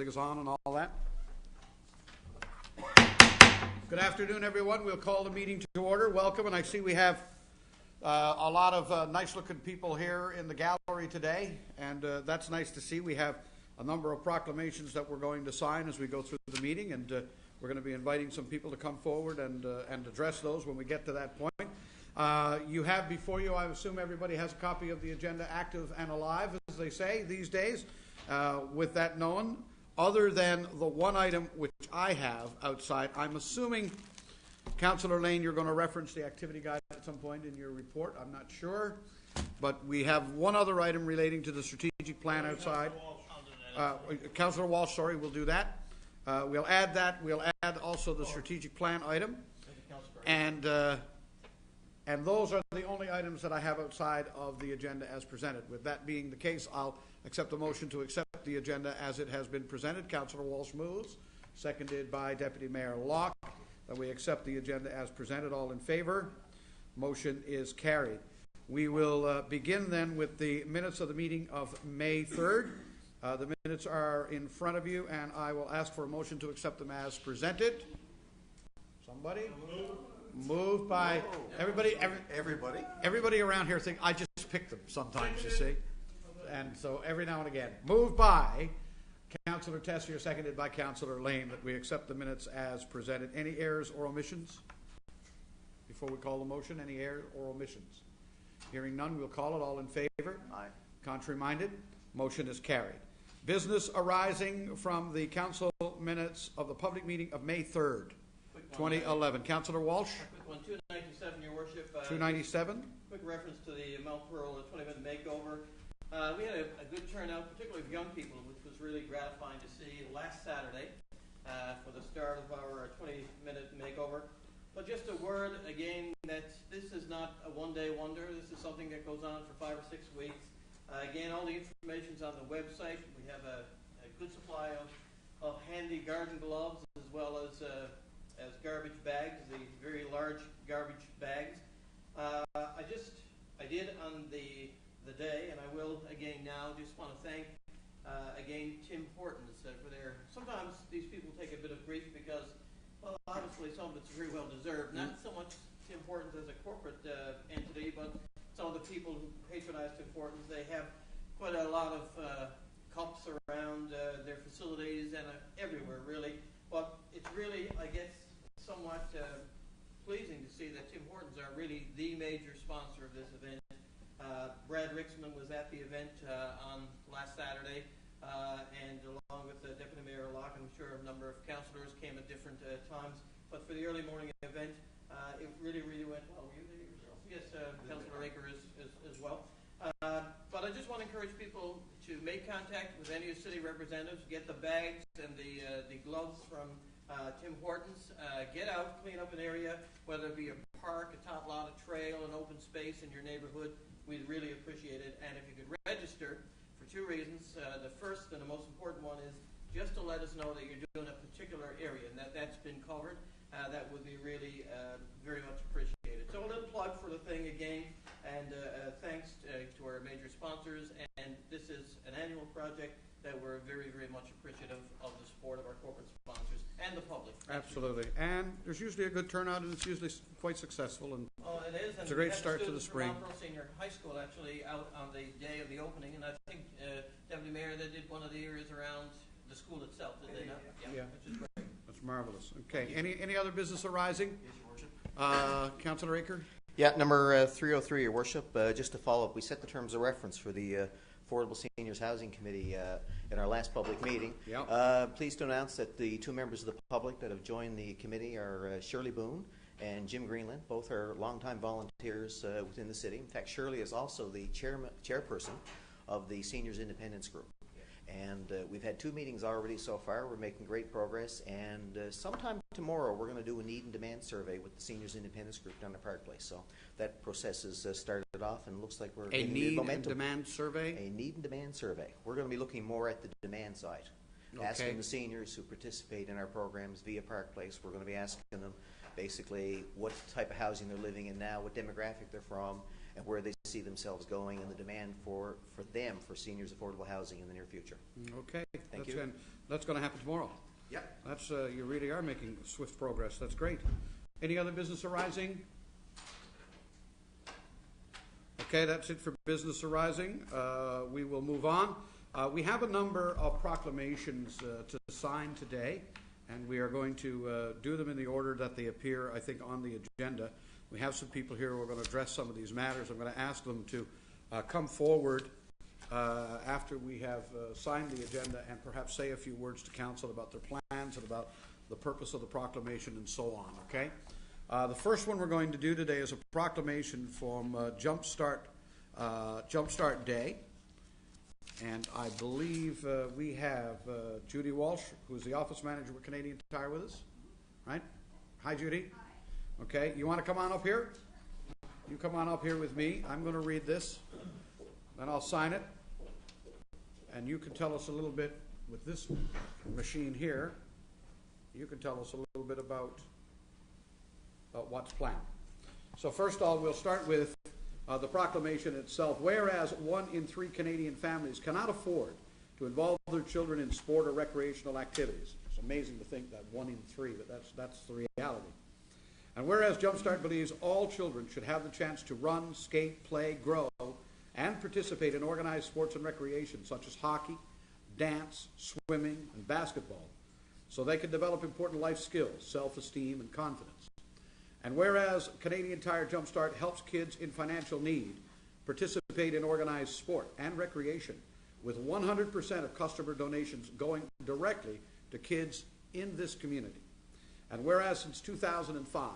everything is on and all that. Good afternoon, everyone. We'll call the meeting to order. Welcome, and I see we have a lot of nice-looking people here in the gallery today, and that's nice to see. We have a number of proclamations that we're going to sign as we go through the meeting, and we're going to be inviting some people to come forward and address those when we get to that point. You have before you, I assume everybody has a copy of the agenda, active and alive, as they say these days. With that known, other than the one item which I have outside, I'm assuming, Councillor Lane, you're going to reference the activity guide at some point in your report. I'm not sure. But we have one other item relating to the strategic plan outside. Councillor Walsh, sorry, we'll do that. We'll add that. We'll add also the strategic plan item. And those are the only items that I have outside of the agenda as presented. With that being the case, I'll accept a motion to accept the agenda as it has been presented. Councillor Walsh moves, seconded by Deputy Mayor Locke, that we accept the agenda as presented. All in favor? Motion is carried. We will begin then with the minutes of the meeting of May 3rd. The minutes are in front of you, and I will ask for a motion to accept them as presented. Somebody? Moved by everybody. Everybody around here think I just pick them sometimes, you see. And so every now and again. Moved by Councillor Tessier, seconded by Councillor Lane, that we accept the minutes as presented. Any errors or omissions? Before we call the motion, any errors or omissions? Hearing none, we'll call it. All in favor? Aye. Contrary-minded? Motion is carried. Business arising from the council minutes of the public meeting of May 3rd, 2011. Councillor Walsh? Quick one, 297, Your Worship. 297. Quick reference to the Mount Pearl 20-minute makeover. We had a good turnout, particularly of young people, which was really gratifying to see last Saturday for the start of our 20-minute makeover. But just a word again that this is not a one-day wonder. This is something that goes on for 5 or 6 weeks. Again, all the information is on the website. We have a good supply of handy garden gloves as well as garbage bags, the very large garbage bags. I did on the day, and I will again now, just want to thank again Tim Hortons for their, sometimes these people take a bit of grief because, well, obviously some of it's very well deserved. Not so much Tim Hortons as a corporate entity, but some of the people who patronize Tim Hortons, they have quite a lot of cups around their facilities and everywhere, really. But it's really, I guess, somewhat pleasing to see that Tim Hortons are really the major sponsor of this event. Brad Rixman was at the event on last Saturday, and along with Deputy Mayor Locke, I'm sure a number of councillors came at different times. But for the early morning event, it really, really went well. Were you there yourself? Yes, Councillor Aker as well. But I just want to encourage people to make contact with any of the city representatives, get the bags and the gloves from Tim Hortons. Get out, clean up an area, whether it be a park, a top lot, a trail, an open space in your neighborhood. We'd really appreciate it. And if you could register for 2 reasons. The first and the most important one is just to let us know that you're doing a particular area and that's been covered. That would be really very much appreciated. So a little plug for the thing again, and thanks to our major sponsors. And this is an annual project that we're very, very much appreciative of the support of our corporate sponsors and the public. Absolutely. And there's usually a good turnout, and it's usually quite successful. And it is. And it's a great start to the spring. Mount Pearl Senior High School actually out on the day of the opening, and I think Deputy Mayor, they did one of the areas around the school itself, did they not? Yeah. Which is great. That's marvelous. Okay. Any other business arising? Yes, Your Worship. Councillor Aker? Yeah, number 303, Your Worship. Just to follow up, we set the terms of reference for the Affordable Seniors Housing Committee in our last public meeting. Yep. Pleased to announce that the 2 members of the public that have joined the committee are Shirley Boone and Jim Greenland. Both are longtime volunteers within the city. In fact, Shirley is also the chairperson of the Seniors Independence Group. And we've had 2 meetings already so far. We're making great progress. And sometime tomorrow, we're going to do a need and demand survey with the Seniors Independence Group down at Park Place. So that process has started off, and looks like we're getting need and demand survey? A need and demand survey. We're going to be looking more at the demand side. Okay. Asking the seniors who participate in our programs via Park Place. We're going to be asking them basically what type of housing they're living in now, what demographic they're from, and where they see themselves going, and the demand for them for seniors affordable housing in the near future. Okay. Thank you. That's going to happen tomorrow. Yep. That's you really are making swift progress. That's great. Any other business arising? Okay, that's it for business arising. We will move on. We have a number of proclamations to sign today, and we are going to do them in the order that they appear, I think, on the agenda. We have some people here who are going to address some of these matters. I'm going to ask them to come forward after we have signed the agenda and perhaps say a few words to council about their plans and about the purpose of the proclamation and so on, okay? The first one we're going to do today is a proclamation from Jumpstart Day. And I believe we have Judy Walsh, who's the office manager with Canadian Tire, with us, right? Hi, Judy. Hi. Okay, you want to come on up here? You come on up here with me. I'm going to read this, then I'll sign it. And you can tell us a little bit with this machine here. You can tell us a little bit about what's planned. So first of all, we'll start with the proclamation itself. Whereas 1 in 3 Canadian families cannot afford to involve their children in sport or recreational activities. It's amazing to think that 1 in 3, but that's the reality. And whereas Jumpstart believes all children should have the chance to run, skate, play, grow, and participate in organized sports and recreation such as hockey, dance, swimming, and basketball, so they can develop important life skills, self-esteem, and confidence. And whereas Canadian Tire Jumpstart helps kids in financial need participate in organized sport and recreation, with 100% of customer donations going directly to kids in this community. And whereas since 2005,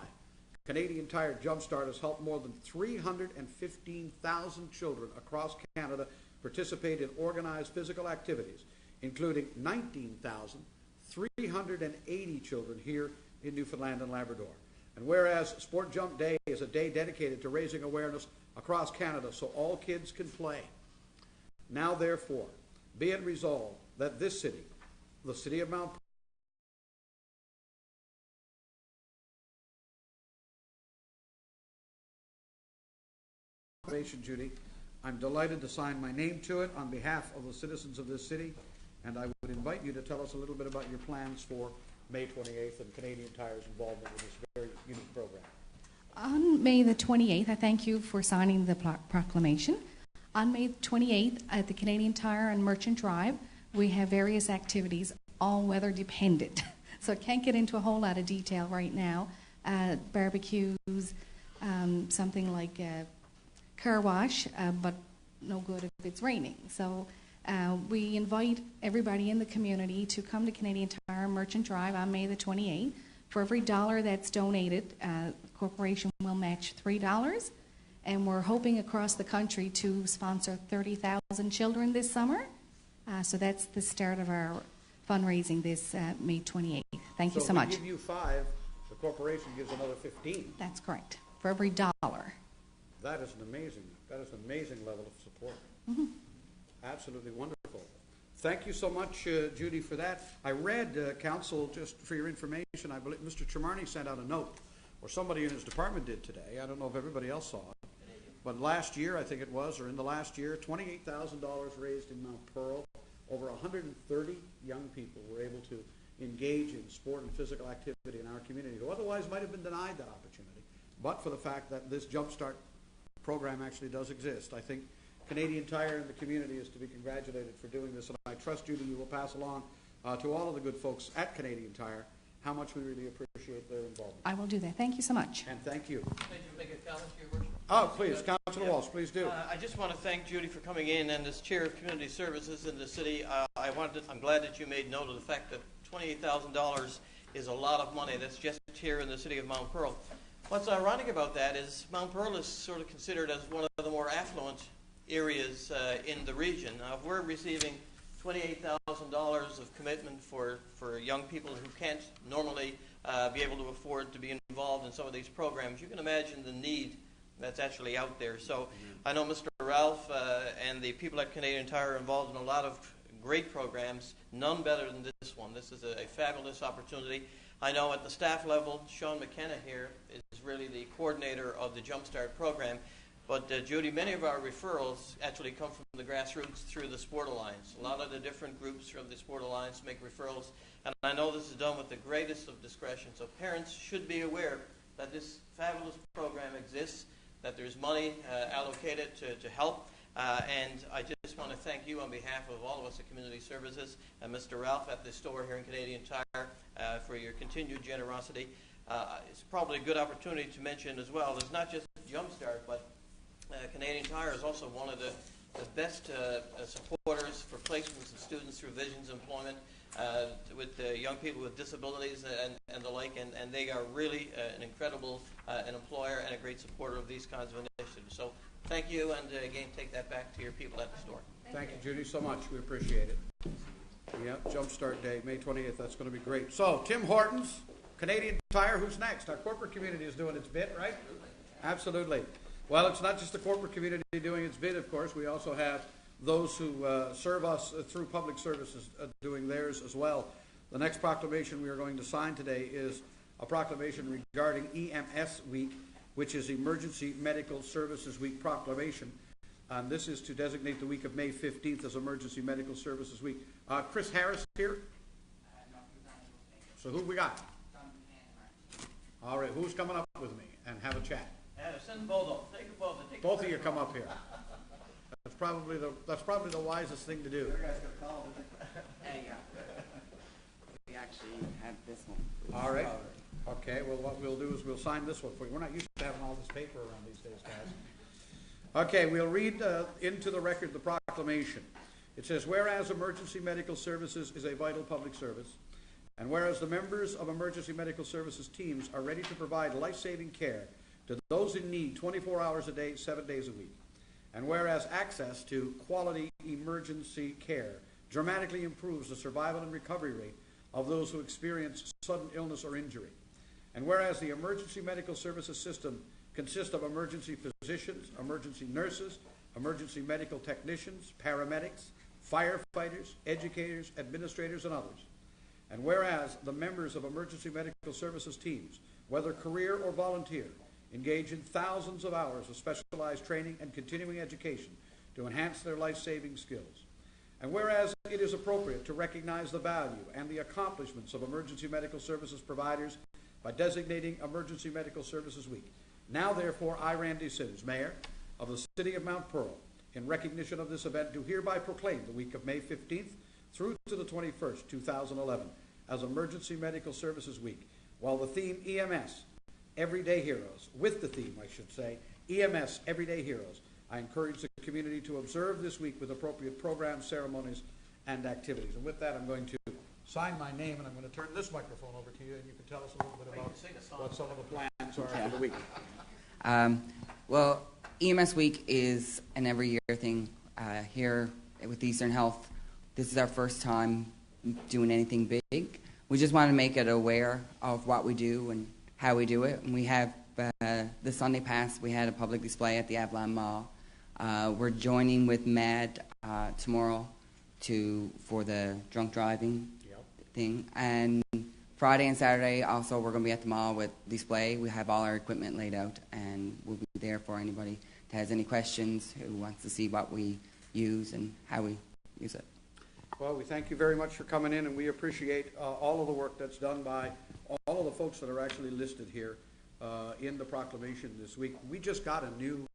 Canadian Tire Jumpstart has helped more than 315,000 children across Canada participate in organized physical activities, including 19,380 children here in Newfoundland and Labrador. And whereas Sport Jump Day is a day dedicated to raising awareness across Canada so all kids can play, now therefore be it resolved that this city, the city of Mount Pearl, Judy, I'm delighted to sign my name to it on behalf of the citizens of this city, and I would invite you to tell us a little bit about your plans for May 28th and Canadian Tire's involvement with this very unique program. On May the 28th, I thank you for signing the proclamation. On May 28th at the Canadian Tire and Merchant Drive, we have various activities, all weather dependent. So I can't get into a whole lot of detail right now. Barbecues, something like car wash, but no good if it's raining. So we invite everybody in the community to come to Canadian Tire Merchant Drive on May the 28th. For every $1 that's donated, the corporation will match $3. And we're hoping across the country to sponsor 30,000 children this summer. So that's the start of our fundraising this May 28th. Thank you so much. So if we give you 5, the corporation gives another 15. That's correct. For every $1. That is an amazing level of support. Mm-hmm. Absolutely wonderful. Thank you so much, Judy, for that. I read, Council, just for your information, I believe Mr. Tremarny sent out a note, or somebody in his department did today. I don't know if everybody else saw it. But last year, I think it was, or in the last year, $28,000 raised in Mount Pearl. Over 130 young people were able to engage in sport and physical activity in our community who otherwise might have been denied that opportunity. But for the fact that this Jumpstart program actually does exist, I think Canadian Tire and the community is to be congratulated for doing this, and I trust, Judy, you will pass along to all of the good folks at Canadian Tire how much we really appreciate their involvement. I will do that. Thank you so much. And thank you. Thank you. Make a comment, Your Worship. Oh, please, Councilor Walsh, please do. I just want to thank Judy for coming in, and as Chair of Community Services in the city, I'm glad that you made note of the fact that $28,000 is a lot of money. That's just here in the city of Mount Pearl. What's ironic about that is Mount Pearl is sort of considered as one of the more affluent areas in the region. Now, if we're receiving $28,000 of commitment for young people who can't normally be able to afford to be involved in some of these programs, you can imagine the need that's actually out there. So I know Mr. Ralph and the people at Canadian Tire are involved in a lot of great programs, none better than this one. This is a fabulous opportunity. I know at the staff level, Sean McKenna here is really the coordinator of the Jumpstart program. But Judy, many of our referrals actually come from the grassroots through the Sport Alliance. A lot of the different groups from the Sport Alliance make referrals, and I know this is done with the greatest of discretion. So parents should be aware that this fabulous program exists, that there's money allocated to help. And I just want to thank you on behalf of all of us at Community Services and Mr. Ralph at the store here in Canadian Tire for your continued generosity. It's probably a good opportunity to mention as well, there's not just Jumpstart, but Canadian Tire is also one of the best supporters for placements of students through Visions Employment with young people with disabilities and the like, and they are really an incredible an employer and a great supporter of these kinds of initiatives. So thank you, and again, take that back to your people at the store. Thank you, Judy, so much. We appreciate it. Yeah, Jumpstart Day, May 28th. That's going to be great. So, Tim Hortons, Canadian Tire, who's next? Our corporate community is doing its bit, right? Absolutely. Well, it's not just the corporate community doing its bit, of course. We also have those who serve us through public services doing theirs as well. The next proclamation we are going to sign today is a proclamation regarding EMS Week, which is Emergency Medical Services Week proclamation. This is to designate the week of May 15th as Emergency Medical Services Week. Chris Harris here? So who we got? All right, who's coming up with me and have a chat? Send both of them. Take a both. Both of you come up here. That's probably the wisest thing to do. We actually have this one. All right. Okay, well, what we'll do is we'll sign this one for you. We're not used to having all this paper around these days, guys. Okay, we'll read into the record the proclamation. It says, whereas emergency medical services is a vital public service, and whereas the members of emergency medical services teams are ready to provide life-saving care to those in need 24 hours a day, 7 days a week, and whereas access to quality emergency care dramatically improves the survival and recovery rate of those who experience sudden illness or injury, and whereas the emergency medical services system consists of emergency physicians, emergency nurses, emergency medical technicians, paramedics, firefighters, educators, administrators, and others, and whereas the members of emergency medical services teams, whether career or volunteer, engage in thousands of hours of specialized training and continuing education to enhance their life-saving skills. And whereas it is appropriate to recognize the value and the accomplishments of emergency medical services providers by designating Emergency Medical Services Week. Now, therefore, I, Randy Sims, Mayor of the City of Mount Pearl, in recognition of this event, do hereby proclaim the week of May 15th through to the 21st, 2011, as Emergency Medical Services Week, while the theme EMS, Everyday Heroes, with the theme, I should say, EMS, Everyday Heroes. I encourage the community to observe this week with appropriate programs, ceremonies, and activities. And with that, I'm going to sign my name, and I'm going to turn this microphone over to you, and you can tell us a little bit about what some of the plans are for the week. Well, EMS Week is an every year thing here with Eastern Health. This is our first time doing anything big. We just want to make it aware of what we do and how we do it. And we have the Sunday past, we had a public display at the Avalon Mall. We're joining with MAD tomorrow for the drunk driving thing. And Friday and Saturday also we're going to be at the mall with display. We have all our equipment laid out, and we'll be there for anybody that has any questions, who wants to see what we use and how we use it. Well, we thank you very much for coming in, and we appreciate all of the work that's done by all of the folks that are actually listed here in the proclamation this week. We just got a new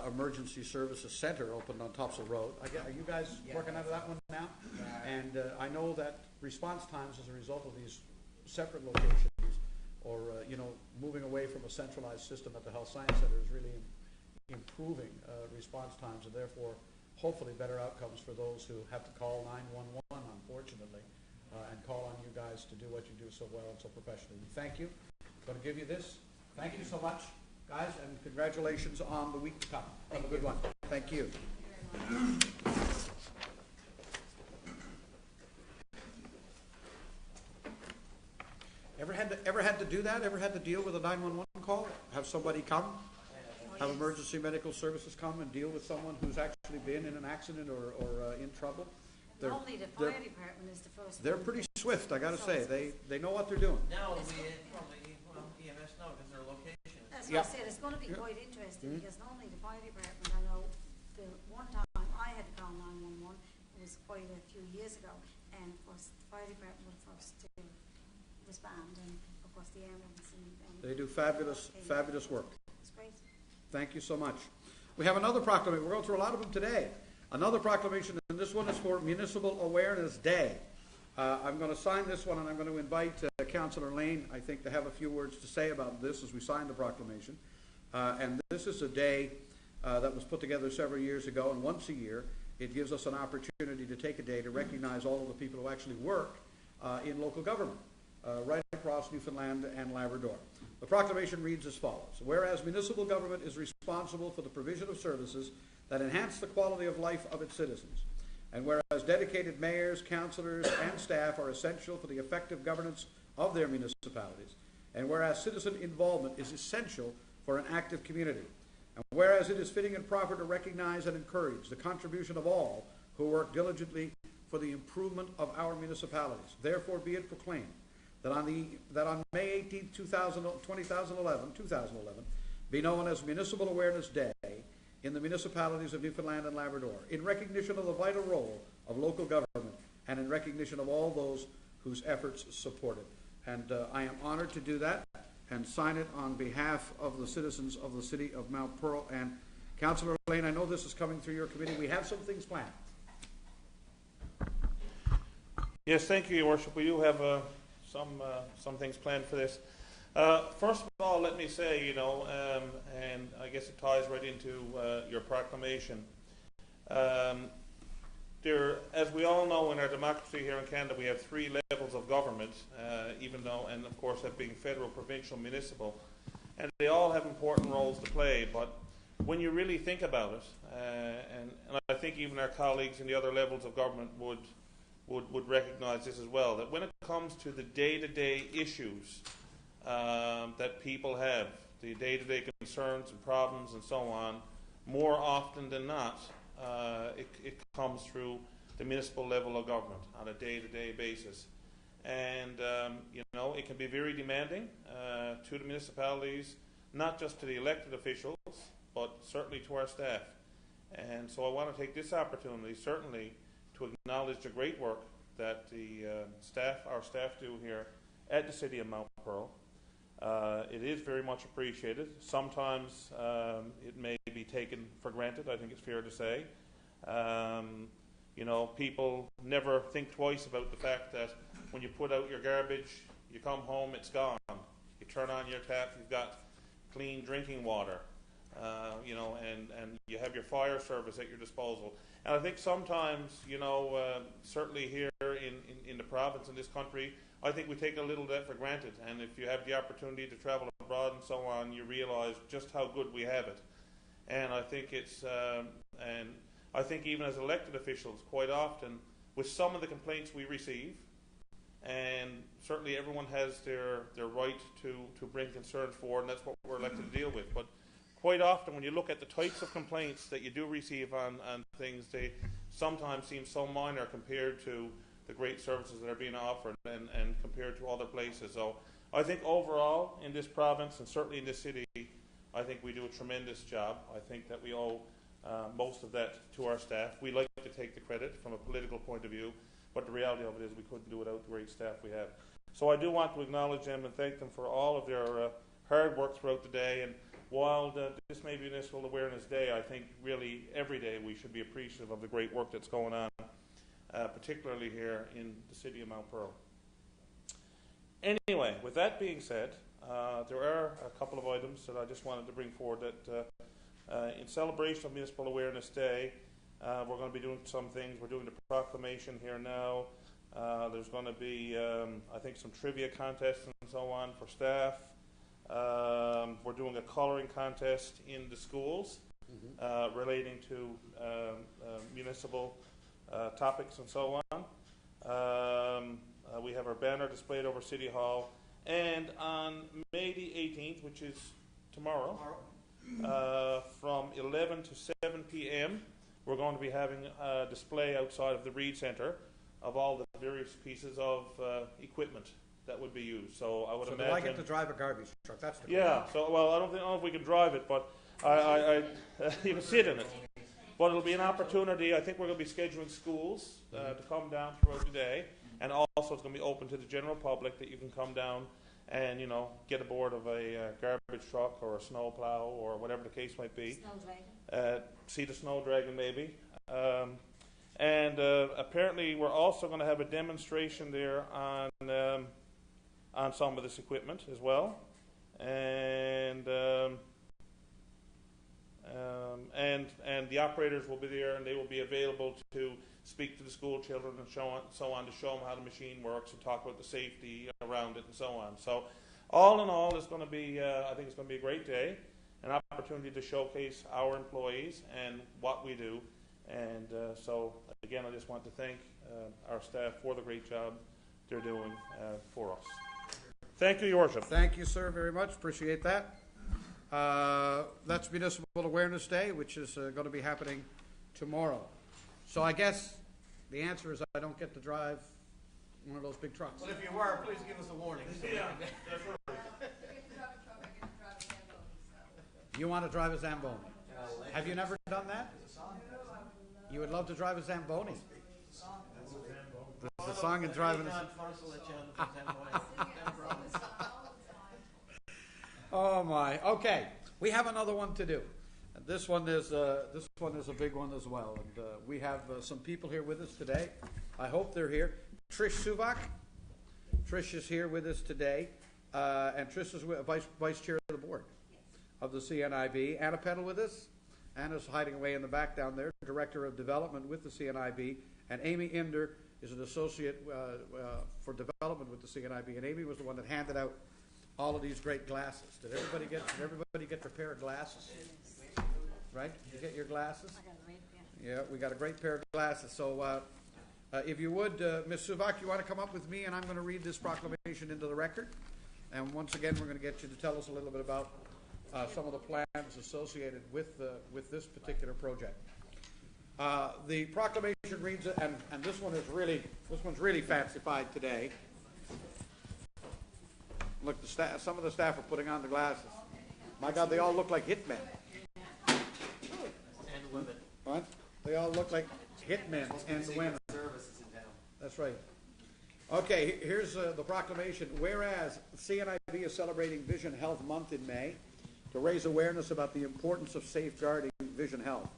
emergency services center opened on Topsail Road. Are you guys working out of that one now? And I know that response times as a result of these separate locations or, moving away from a centralized system at the Health Science Center is really improving response times, and therefore hopefully better outcomes for those who have to call 911, unfortunately, and call on you guys to do what you do so well and so professionally. We thank you. I'm going to give you this. Thank you so much, guys, and congratulations on the week to come. Have a good one. Thank you. Ever had to do that? Ever had to deal with a 911 call? Have somebody come? Have emergency medical services come and deal with someone who's actually been in an accident or in trouble? Normally the fire department is the first. They're pretty swift, I got to say. They know what they're doing. Now we probably EMS now because their location is that's what I said, it's gonna be quite interesting, because normally the fire department, I know, the one time I had to call 911, it was quite a few years ago, and of course, the fire department were the first to respond, and of course, the ambulance and They do fabulous work. it's great. Thank you so much. We have another proclamation. We're going through a lot of them today. Another proclamation, and this one is for Municipal Awareness Day. I'm going to sign this one, and I'm going to invite Councillor Lane, I think, to have a few words to say about this as we sign the proclamation. And this is a day that was put together several years ago, and once a year it gives us an opportunity to take a day to recognize all of the people who actually work in local government right across Newfoundland and Labrador. The proclamation reads as follows. Whereas municipal government is responsible for the provision of services that enhance the quality of life of its citizens, and whereas dedicated mayors, councillors, and staff are essential for the effective governance of their municipalities, and whereas citizen involvement is essential for an active community, and whereas it is fitting and proper to recognize and encourage the contribution of all who work diligently for the improvement of our municipalities, therefore be it proclaimed that on May 18, 2011, be known as Municipal Awareness Day in the municipalities of Newfoundland and Labrador, in recognition of the vital role of local government and in recognition of all those whose efforts support it. And I am honored to do that and sign it on behalf of the citizens of the city of Mount Pearl. And Councillor Lane, I know this is coming through your committee. We have some things planned. Yes, thank you, Your Worship. We do have some things planned for this. First of all, let me say, and I guess it ties right into your proclamation. As we all know, in our democracy here in Canada, we have three levels of government, and of course that being federal, provincial, municipal, and they all have important roles to play. But when you really think about it, and I think even our colleagues in the other levels of government would recognise this as well, that when it comes to the day-to-day issues that people have, the day-to-day concerns and problems and so on, more often than not, it comes through the municipal level of government on a day-to-day basis. And, it can be very demanding to the municipalities, not just to the elected officials, but certainly to our staff. And so I want to take this opportunity, certainly, to acknowledge the great work that our staff do here at the City of Mount Pearl. It is very much appreciated. Sometimes it may be taken for granted, I think it's fair to say. People never think twice about the fact that when you put out your garbage, you come home, it's gone. You turn on your tap, you've got clean drinking water, and you have your fire service at your disposal. And I think sometimes, certainly here in the province, in this country, I think we take a little of that for granted. And if you have the opportunity to travel abroad and so on, you realize just how good we have it. And I think and I think even as elected officials, quite often, with some of the complaints we receive, and certainly everyone has their right to bring concerns forward, and that's what we're elected to deal with. But quite often, when you look at the types of complaints that you do receive on things, they sometimes seem so minor compared to the great services that are being offered and compared to other places. So I think overall in this province and certainly in this city, I think we do a tremendous job. I think that we owe most of that to our staff. We like to take the credit from a political point of view, but the reality of it is we couldn't do it without the great staff we have. So I do want to acknowledge them and thank them for all of their hard work throughout the day. And while this may be Municipal Awareness Day, I think really every day we should be appreciative of the great work that's going on, particularly here in the City of Mount Pearl. Anyway, with that being said, there are a couple of items that I just wanted to bring forward that in celebration of Municipal Awareness Day, we're going to be doing some things. We're doing the proclamation here now. There's going to be, I think, some trivia contests and so on for staff. We're doing a colouring contest in the schools relating to municipal topics and so on. We have our banner displayed over City Hall. And on May the 18th, which is tomorrow, from 11 to 7 p.m., we're going to be having a display outside of the Reed Centre of all the various pieces of equipment that would be used. So I would So do imagine. I get to drive a garbage truck? That's the Yeah. So well, I don't know if we can drive it, but you can sit in it. But it'll be an opportunity. I think we're going to be scheduling schools to come down throughout the day, and also it's going to be open to the general public that you can come down and get aboard of a garbage truck or a snow plow or whatever the case might be. Snow dragon. See the snow dragon maybe. And apparently we're also going to have a demonstration there on some of this equipment as well, and the operators will be there, and they will be available to speak to the school children and so on to show them how the machine works and talk about the safety around it and so on. So all in all, it's going to be I think it's going to be a great day, an opportunity to showcase our employees and what we do. And so, again, I just want to thank our staff for the great job they're doing for us. Thank you, Your Worship. Thank you, sir, very much. Appreciate that. That's Municipal Awareness Day, which is going to be happening tomorrow. So I guess the answer is I don't get to drive one of those big trucks. Well, if you were, please give us a warning. Yeah, that's right. You want to drive a Zamboni? Have you never done that? You would love to drive a Zamboni. There's a song in driving a... Oh my. Okay, we have another one to do. This one is a big one as well, and we have some people here with us today. I hope they're here. Trish Suvak. Trish is here with us today, and Trish is vice chair of the board of the CNIB. Anna Peddle with us. Anna's hiding away in the back down there, Director of Development with the CNIB, and Amy Inder is an associate for development with the CNIB, and Amy was the one that handed out all of these great glasses. Did everybody get their pair of glasses? Right? Did you get your glasses? I got a great, Yeah, we got a great pair of glasses. So if you would, Ms. Suvak, you want to come up with me, and I'm going to read this proclamation into the record. And once again, we're going to get you to tell us a little bit about some of the plans associated with this particular project. The proclamation reads, and this one's really fancified today. Look, some of the staff are putting on the glasses. My God, they all look like hitmen. And women. What? They all look like hitmen and women. That's right. Okay, here's the proclamation. Whereas CNIB is celebrating Vision Health Month in May to raise awareness about the importance of safeguarding vision health.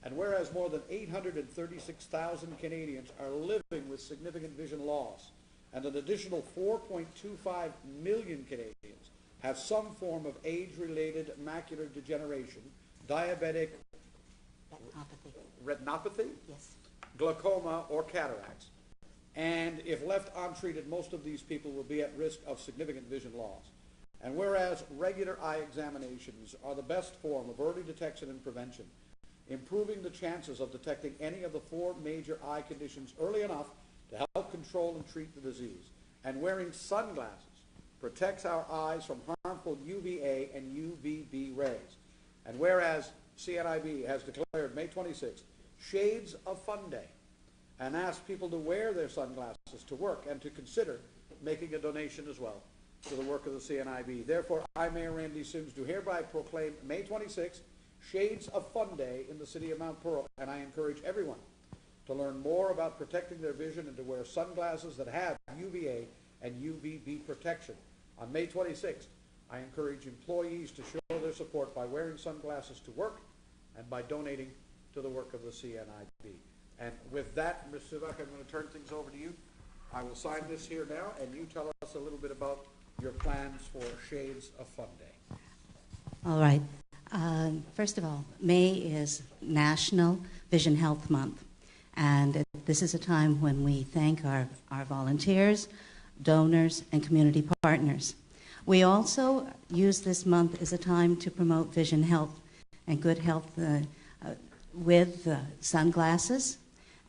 And whereas more than 836,000 Canadians are living with significant vision loss, and an additional 4.25 million Canadians have some form of age-related macular degeneration, diabetic retinopathy, yes. glaucoma, or cataracts. And if left untreated, most of these people will be at risk of significant vision loss. And whereas regular eye examinations are the best form of early detection and prevention, improving the chances of detecting any of the 4 major eye conditions early enough to help control and treat the disease. And wearing sunglasses protects our eyes from harmful UVA and UVB rays. And whereas CNIB has declared May 26th Shades of Fun Day and asked people to wear their sunglasses to work and to consider making a donation as well to the work of the CNIB. Therefore, I, Mayor Randy Sims, do hereby proclaim May 26th Shades of Fun Day in the city of Mount Pearl, and I encourage everyone to learn more about protecting their vision and to wear sunglasses that have UVA and UVB protection. On May 26th, I encourage employees to show their support by wearing sunglasses to work and by donating to the work of the CNIB. And with that, Ms. Suvak, I'm going to turn things over to you. I will sign this here now, and you tell us a little bit about your plans for Shades of Fun Day. All right. First of all, May is National Vision Health Month. And this is a time when we thank our volunteers, donors, and community partners. We also use this month as a time to promote vision health and good health with sunglasses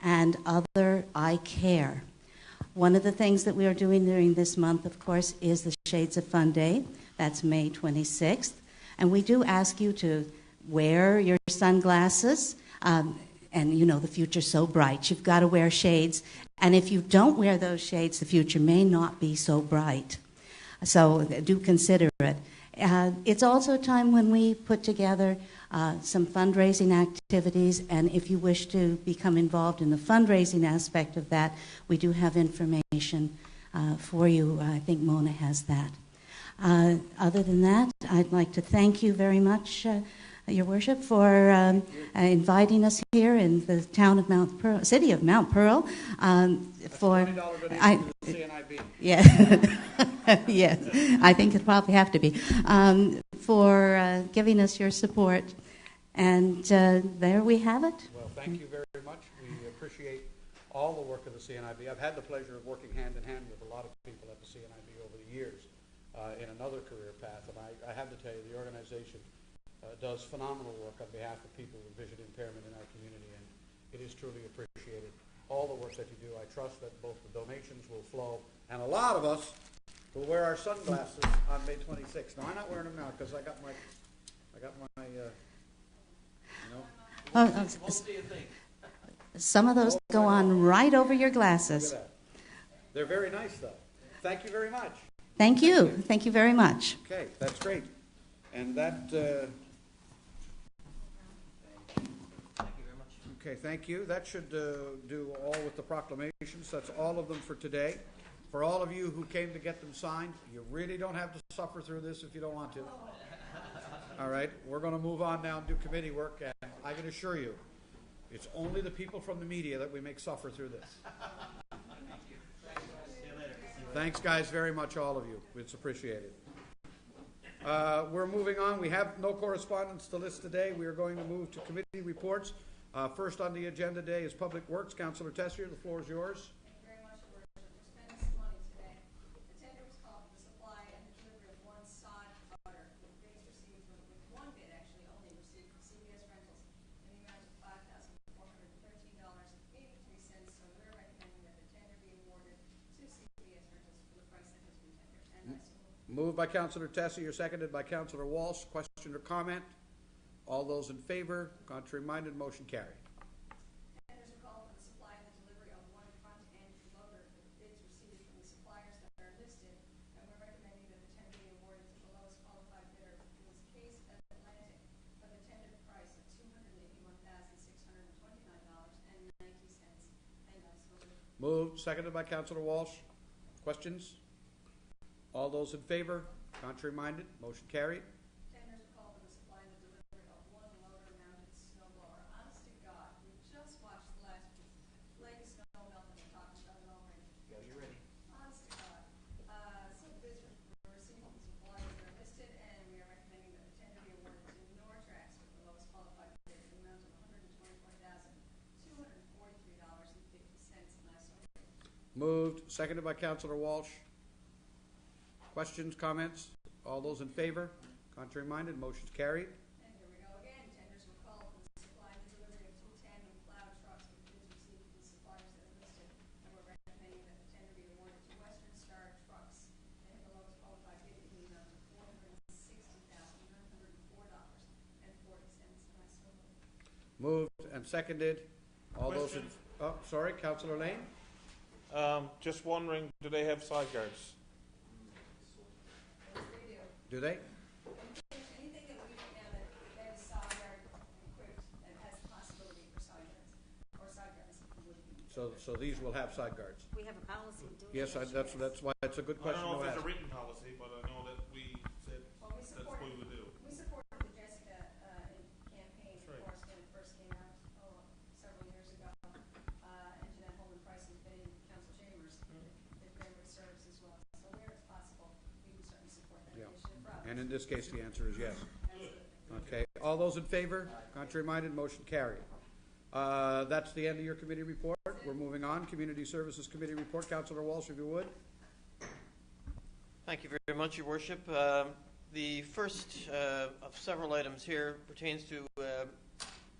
and other eye care. One of the things that we are doing during this month, of course, is the Shades of Fun Day. That's May 26th. And we do ask you to wear your sunglasses. and you know the future's so bright. You've got to wear shades, and if you don't wear those shades, the future may not be so bright. So do consider it. It's also a time when we put together some fundraising activities, and if you wish to become involved in the fundraising aspect of that, we do have information for you. I think Mona has that. Other than that, I'd like to thank you very much, Your Worship, for inviting us here in the town of Mount Pearl, city of Mount Pearl. For $20 donation to the CNIB. Yeah, yes, I think it'll probably have to be for giving us your support. And there we have it. Well, thank you very much. We appreciate all the work of the CNIB. I've had the pleasure of working hand in hand with a lot of people at the CNIB over the years in another career path, and I have to tell you, the organization does phenomenal work on behalf of people with vision impairment in our community, and it is truly appreciated. All the work that you do, I trust that both the donations will flow, and a lot of us will wear our sunglasses on May 26th. Now, I'm not wearing them now because I got my Some of those go on right over your look glasses. at that. They're very nice, though. Thank you very much. Thank you. Thank you very much. Okay, that's great. And that, Thank you very much. okay, thank you. That should do all with the proclamations. That's all of them for today. For all of you who came to get them signed, you really don't have to suffer through this if you don't want to. All right, we're going to move on now and do committee work, and I can assure you, it's only the people from the media that we make suffer through this. Thanks, guys, very much, all of you. It's appreciated. We're moving on. We have no correspondence to list today. We are going to move to committee reports. First on the agenda today is Public Works. Councillor Tessier, the floor is yours. Thank you very much, Your Worship. We're spending some money today. The tender was called for the supply and the delivery of one sod cutter. The bids received with one bid actually only received from CBS Rentals in the amount of $5,413.83. So we're recommending that the tender be awarded to CBS Rentals for the price that has been tendered. And I so move. Moved by Councillor Tessier, seconded by Councillor Walsh. Question or comment? All those in favor? Contrary minded? Motion carried. Tenders are called for the supply and the delivery of one front-end loader. The bids received from the suppliers that are listed, and we're recommending that the tender be awarded to the lowest qualified bidder, in this case, Atlantic, for the tender price of $281,629.90. And I so move. Moved, seconded by Councillor Walsh. Questions? All those in favor? Contrary minded? Motion carried. Tenders are called for the supply and the delivery of one loader-mounted snow blower. Honest to God, we just watched the last flake of snow melt and we're talking about it already. Yeah, you're ready. Honest to God. So the bids were received from the suppliers that are listed, and we are recommending that the tender be awarded to Nortrax with the lowest qualified bid in the amount of $124,243.50. And I so move. Moved, seconded by Councillor Walsh. Questions, comments? All those in favor? Contrary minded? Motion's carried. And here we go again. Tenders were called for the supply and the delivery of two tandem plow trucks with bids received from the suppliers that are listed. And we're recommending that the tender be awarded to Western Star Trucks. They have the lowest qualified bid in the amount of $460,904.40. And I so move. Moved and seconded. All those in... Oh, sorry, Councillor Lane? Just wondering, do they have side guards? Do they? Anything that we do now that is side yard equipped and has the possibility for side yards, or side yards would be. So these will have side guards. We have a policy doing Yes, that, that's why it's a good I question don't know to if ask. it's a written policy, but I know that we said Well, that's what we would do. We supported the Jessica campaign, That's right. of course, when it first came out several years ago. And Jeanette Holman Price and Betty Council Chambers, if they would serve as well. So where it's possible, we would certainly support that Yeah. initiative for others. And in this case, the answer is yes. Absolutely. Okay. All those in favor? Contrary minded? Motion carried. That's the end of your committee report. We're moving on. Community Services Committee report. Councillor Walsh, if you would. Thank you very much, Your Worship. The first of several items here pertains to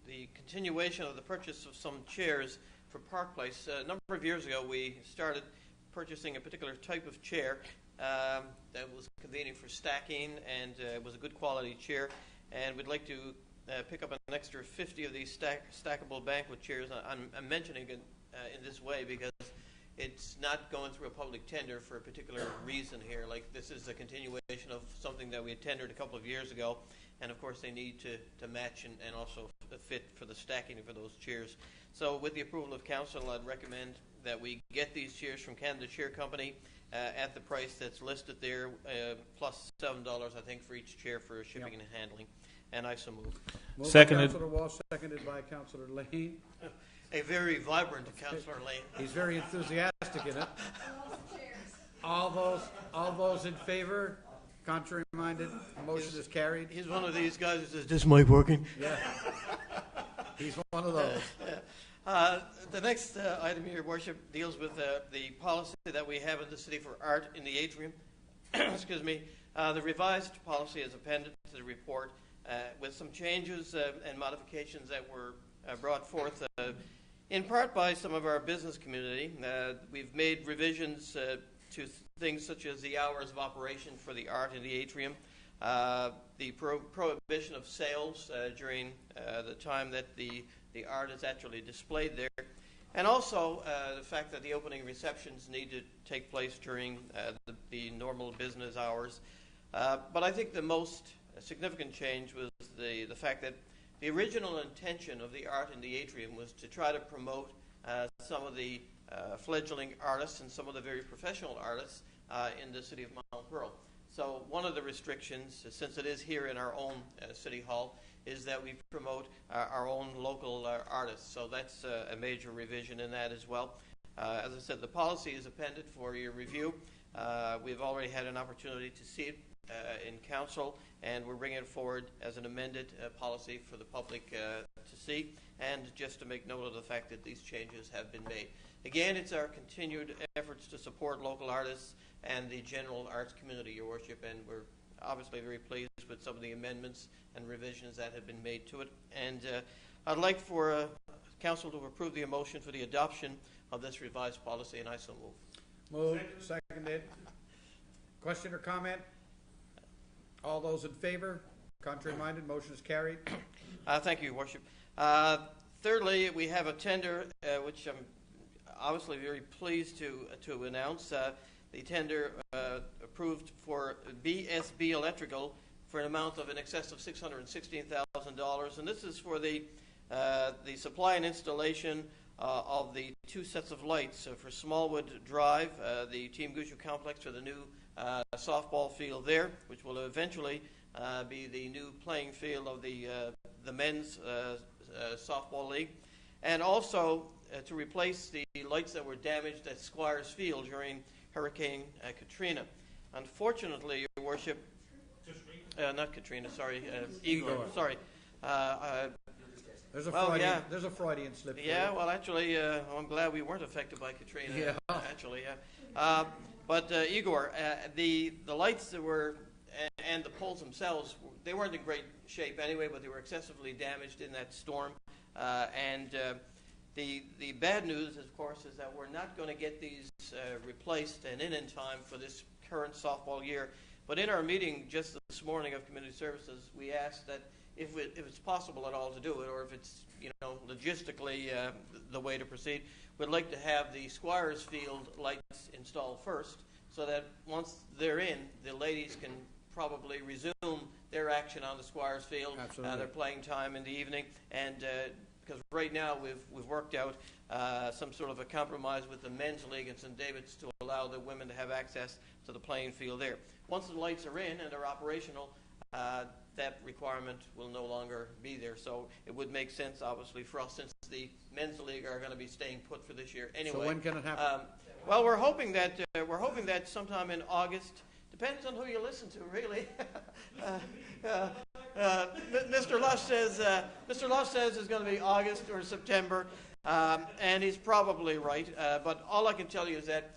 the continuation of the purchase of some chairs for Park Place. A number of years ago, we started purchasing a particular type of chair that was convenient for stacking, and it was a good quality chair. And we'd like to pick up an extra 50 of these stackable banquet chairs. I'm mentioning it in this way because it's not going through a public tender for a particular reason here. Like, this is a continuation of something that we had tendered a couple of years ago, and of course they need to match and also fit for the stacking for those chairs. So with the approval of council, I'd recommend that we get these chairs from Canada Chair Company at the price that's listed there, plus $7, I think, for each chair for shipping and handling. And I so move. Moved Seconded. by Councillor Walsh, seconded by Councillor Lane. A very vibrant Councillor Lane. He's very enthusiastic in it. All those in favor? Contrary minded? Motion is carried. He's one of these guys who says, "This mic working?" Yeah. He's one of those. The next item here, Your Worship, deals with the policy that we have in the city for art in the atrium. Excuse me. The revised policy is appended to the report with some changes and modifications that were brought forth in part by some of our business community. We've made revisions to things such as the hours of operation for the art in the atrium, the prohibition of sales during the time that the art is actually displayed there, and also the fact that the opening receptions need to take place during the normal business hours. But I think the most significant change was the fact that the original intention of the art in the atrium was to try to promote some of the fledgling artists and some of the very professional artists in the city of Mount Pearl. So one of the restrictions, since it is here in our own city hall, is that we promote our own local artists. So that's a major revision in that as well. As I said, the policy is appended for your review. We've already had an opportunity to see it in council, and we're bringing it forward as an amended policy for the public to see, and just to make note of the fact that these changes have been made. Again, it's our continued efforts to support local artists and the general arts community, Your Worship, and we're obviously very pleased with some of the amendments and revisions that have been made to it. And I'd like for council to approve the motion for the adoption of this revised policy, and I so move. Moved, seconded. Question or comment? All those in favor? Contrary minded? Motion is carried. Thank you, Your Worship. Thirdly, we have a tender which I'm obviously very pleased to announce. The tender approved for BSB Electrical for an amount of in excess of $616,000, and this is for the supply and installation of the two sets of lights for Smallwood Drive, the Team Gushue complex, for the new softball field there, which will eventually be the new playing field of the men's softball league, and also to replace the lights that were damaged at Squires Field during Hurricane Katrina. Unfortunately, Your Worship, not Katrina, sorry, Igor, sorry. There's a there's a Freudian slip. Yeah, well, actually, I'm glad we weren't affected by Katrina. Yeah. Actually, yeah. But Igor, the lights that were and the poles themselves, they weren't in great shape anyway, but they were excessively damaged in that storm. The bad news, of course, is that we're not going to get these replaced and in time for this current softball year. But in our meeting just this morning of Community Services, we asked that if it's possible at all to do it, or if it's logistically the way to proceed, we'd like to have the Squires Field lights installed first, so that once they're in, the ladies can probably resume their action on the Squires Field, their playing time in the evening, and because right now we've worked out some sort of a compromise with the men's league in St. David's to allow the women to have access to the playing field there. Once the lights are in and they're operational, that requirement will no longer be there. So it would make sense, obviously, for us, since the men's league are going to be staying put for this year anyway. So when can it happen? Well, we're hoping that sometime in August. Depends on who you listen to, really. Mr. Lush says it's going to be August or September, and he's probably right. But all I can tell you is that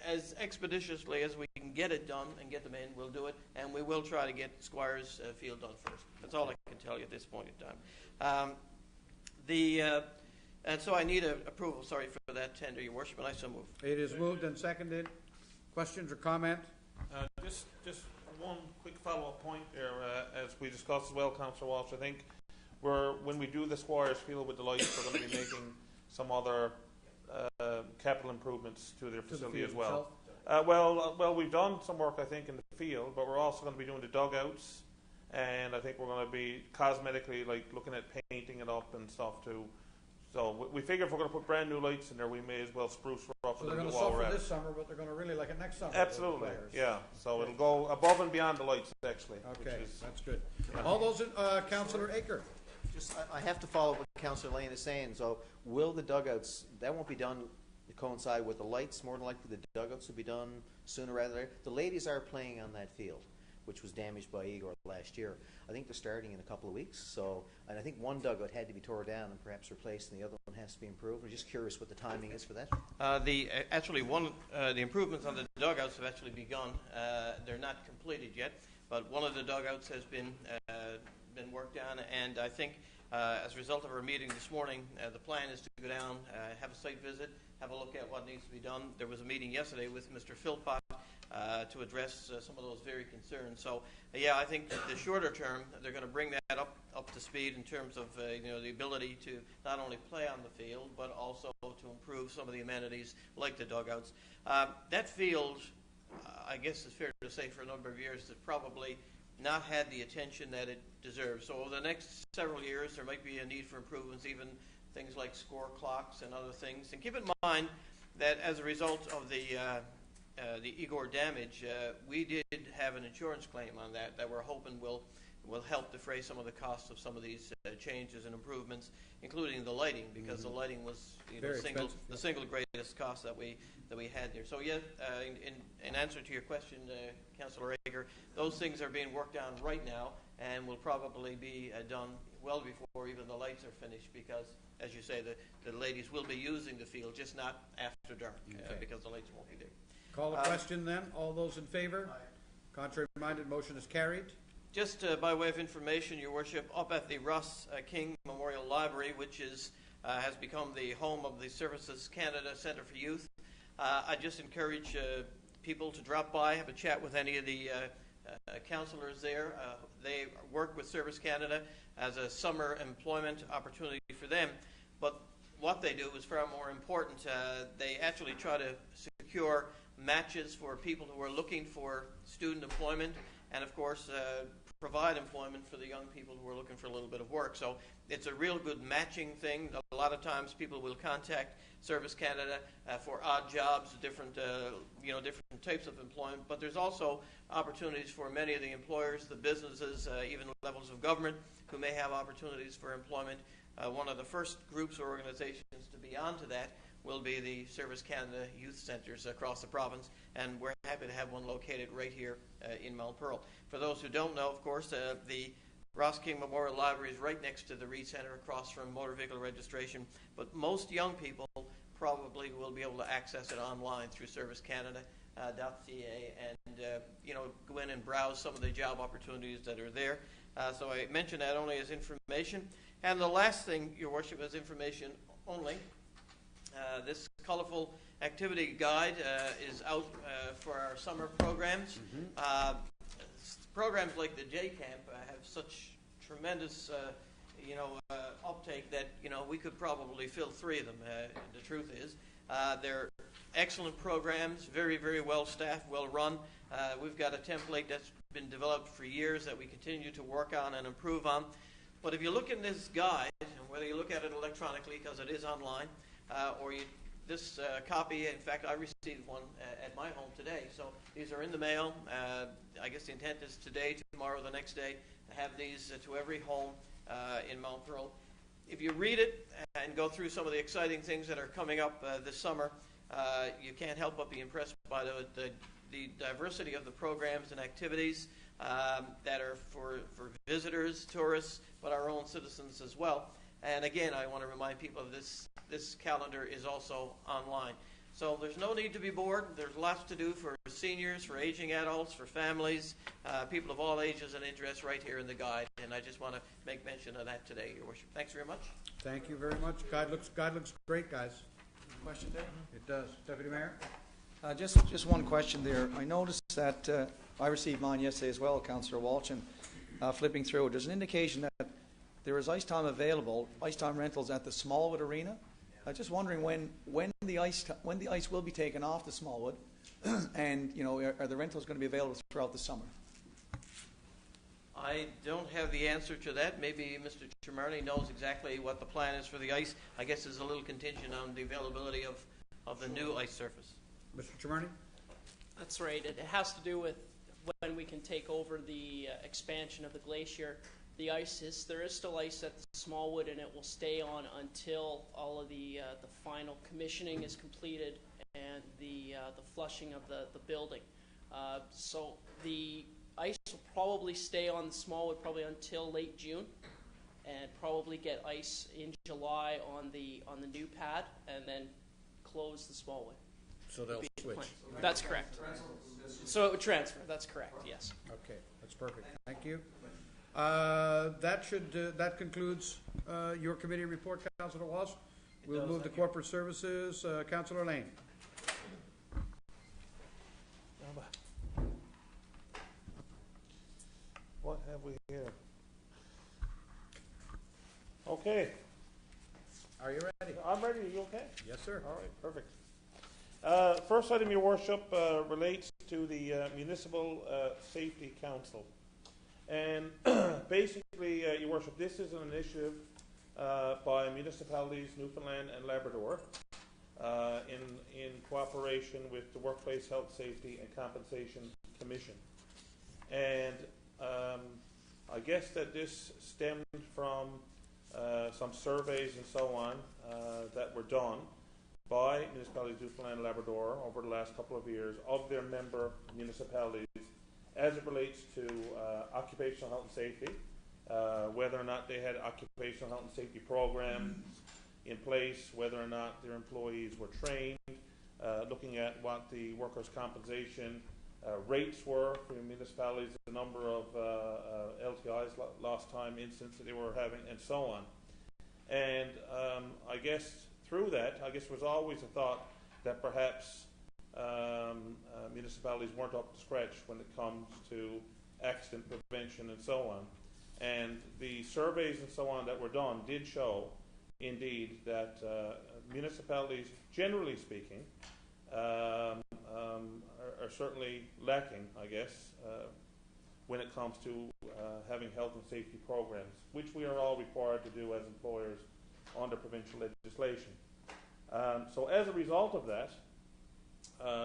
as expeditiously as we can get it done and get them in, we'll do it, and we will try to get Squires Field done first. That's all I can tell you at this point in time. And so I need approval, sorry, for that tender, Your Worship, and I so move. It is moved and seconded. Questions or comment? Just one quick follow-up point there, as we discussed as well, Councillor Walsh. I think when we do the Squires Field with the lights, we're going to be making some other capital improvements to their facility as well. Well, we've done some work, I think, in the field, but we're also going to be doing the dugouts, and I think we're going to be cosmetically, like, looking at painting it up and stuff too. So we figure if we're going to put brand new lights in there, we may as well spruce her up a So they're little going bit to while we're suffer at this it. summer, but they're going to really like it next summer. Absolutely, those players. yeah. So it'll go above and beyond the lights, actually. Okay, Which is, that's good. All those, Councillor Aker. Just, I have to follow what Councillor Lane is saying. So, will the dugouts, that won't be done to coincide with the lights? More than likely, the dugouts will be done sooner rather than later. The ladies are playing on that field, which was damaged by Igor last year. I think they're starting in a couple of weeks. So, and I think one dugout had to be torn down and perhaps replaced, and the other one has to be improved. I'm just curious what the timing is for that. The improvements on the dugouts have actually begun. They're not completed yet, but one of the dugouts has been worked on, and I think as a result of our meeting this morning, the plan is to go down, have a site visit, have a look at what needs to be done. There was a meeting yesterday with Mr. Philpott to address some of those very concerns. So, yeah, I think the shorter term, they're going to bring that up to speed in terms of the ability to not only play on the field, but also to improve some of the amenities like the dugouts. That field, I guess it's fair to say, for a number of years, has probably not had the attention that it deserves. So over the next several years, there might be a need for improvements, even things like score clocks and other things. And keep in mind that as a result of the Igor damage, we did have an insurance claim on that we're hoping will help defray some of the costs of some of these changes and improvements, including the lighting, because the lighting was the single greatest cost that we had there. So yeah, in answer to your question, Councillor Ager, those things are being worked on right now and will probably be done well before even the lights are finished, because, as you say, the ladies will be using the field, just not after dark, because the lights won't be there. Call the question then. All those in favor? Aye. Contrary minded, motion is carried. Just by way of information, Your Worship, up at the Ross King Memorial Library, which has become the home of the Services Canada Centre for Youth, I just encourage people to drop by, have a chat with any of the councillors there. They work with Service Canada as a summer employment opportunity for them, but what they do is far more important. They actually try to secure matches for people who are looking for student employment, and of course provide employment for the young people who are looking for a little bit of work. So it's a real good matching thing. A lot of times people will contact Service Canada for odd jobs, different types of employment, but there's also opportunities for many of the employers, the businesses, even levels of government who may have opportunities for employment. One of the first groups or organizations to be onto that will be the Service Canada Youth Centres across the province, and we're happy to have one located right here in Mount Pearl. For those who don't know, of course, the Ross King Memorial Library is right next to the Reed Centre, across from motor vehicle registration, but most young people probably will be able to access it online through servicecanada.ca and go in and browse some of the job opportunities that are there. So I mention that only as information. And the last thing, Your Worship, is information only. This colorful activity guide is out for our summer programs. Programs like the J-Camp have such tremendous uptake that we could probably fill 3 of them. The truth is, they're excellent programs, very, very well staffed, well run. We've got a template that's been developed for years that we continue to work on and improve on. But if you look in this guide, and whether you look at it electronically because it is online, or this copy, in fact, I received one at my home today. So these are in the mail. I guess the intent is today, tomorrow, the next day, to have these to every home in Mount Pearl. If you read it and go through some of the exciting things that are coming up this summer, you can't help but be impressed by the diversity of the programs and activities that are for visitors, tourists, but our own citizens as well. And again, I want to remind people of this calendar is also online. So there's no need to be bored. There's lots to do for seniors, for aging adults, for families, people of all ages and interests right here in the guide. And I just want to make mention of that today, Your Worship. Thanks very much. Thank you very much. Guide looks great, guys. Question there? It does. Deputy Mayor? Just one question there. I noticed that I received mine yesterday as well, Councillor Walsh, and flipping through, there's an indication that there is ice time available, ice time rentals at the Smallwood Arena. I'm just wondering when the ice will be taken off the Smallwood, and are the rentals going to be available throughout the summer? I don't have the answer to that. Maybe Mr. Chimarney knows exactly what the plan is for the ice. I guess there's a little contingent on the availability of the new ice surface. Mr. Chimarney? That's right. It has to do with when we can take over the expansion of the glacier. There is still ice at the Smallwood, and it will stay on until all of the final commissioning is completed and the flushing of the building. So the ice will probably stay on the Smallwood probably until late June, and probably get ice in July on the new pad, and then close the Smallwood. So they'll switch. That's correct. So it would transfer. That's correct. Yes. Okay, that's perfect. Thank you. That concludes your committee report, Councillor Walsh. We'll move to corporate services. Councillor Lane. What have we here? Okay. Are you ready? I'm ready. Are you okay? Yes, sir. All right, perfect. First item, Your Worship, relates to the Municipal Safety Council. And basically, Your Worship, this is an initiative by municipalities, Newfoundland and Labrador, in cooperation with the Workplace Health, Safety and Compensation Commission. And I guess that this stemmed from some surveys and so on that were done by municipalities Newfoundland and Labrador over the last couple of years of their member municipalities as it relates to occupational health and safety, whether or not they had occupational health and safety programs in place, whether or not their employees were trained, looking at what the workers' compensation rates were for municipalities, the number of LTIs, lost time incidents that they were having, and so on. And I guess through that, there was always a thought that perhaps municipalities weren't up to scratch when it comes to accident prevention and so on. And the surveys and so on that were done did show, indeed, that municipalities, generally speaking, are certainly lacking, I guess, when it comes to having health and safety programs, which we are all required to do as employers under provincial legislation. So as a result of that,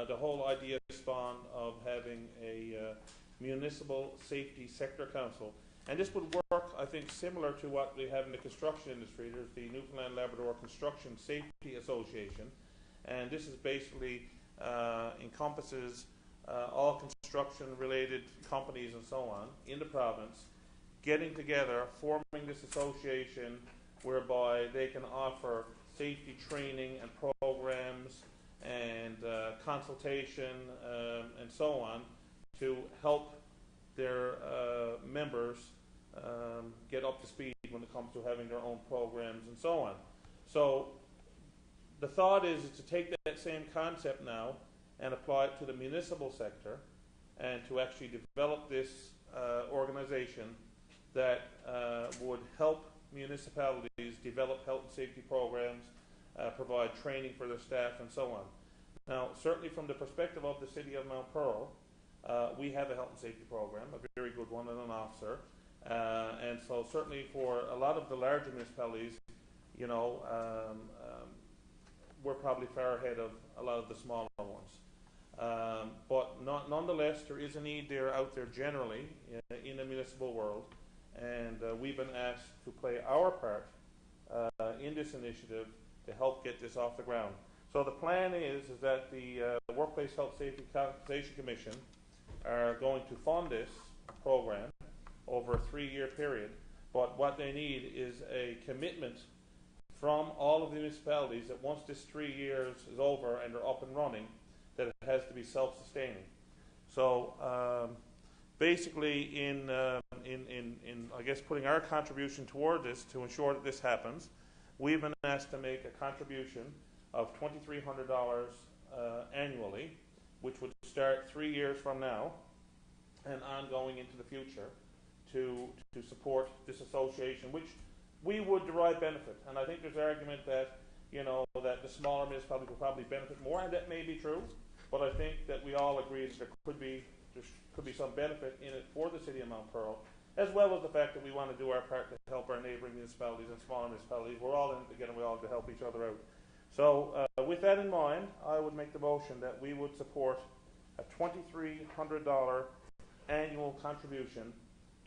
the whole idea spawned of having a municipal safety sector council. And this would work, I think, similar to what we have in the construction industry. There's the Newfoundland Labrador Construction Safety Association, and this is basically encompasses all construction-related companies and so on in the province, getting together, forming this association whereby they can offer safety training and programs and consultation and so on to help their members get up to speed when it comes to having their own programs and so on. So the thought is to take that same concept now and apply it to the municipal sector and to actually develop this organization that would help municipalities develop health and safety programs, provide training for their staff and so on. Now, certainly from the perspective of the City of Mount Pearl, we have a health and safety program, a very good one, and an officer. And so certainly for a lot of the larger municipalities, we're probably far ahead of a lot of the smaller ones. But nonetheless, there is a need out there generally in the municipal world, and we've been asked to play our part in this initiative to help get this off the ground. So the plan is that the Workplace Health Safety Compensation Commission are going to fund this program over a 3-year period, but what they need is a commitment from all of the municipalities that once this 3 years is over and they're up and running, that it has to be self-sustaining. So basically in I guess putting our contribution toward this to ensure that this happens, we've been asked to make a contribution of $2,300 annually, which would start 3 years from now and ongoing into the future to support this association, which we would derive benefit. And I think there's argument that, that the smaller municipalities will probably benefit more, and that may be true. But I think that we all agree that there could be some benefit in it for the city of Mount Pearl, as well as the fact that we want to do our part to help our neighbouring municipalities and smaller municipalities. We're all in it together, we all have to help each other out. So with that in mind, I would make the motion that we would support a $2,300 annual contribution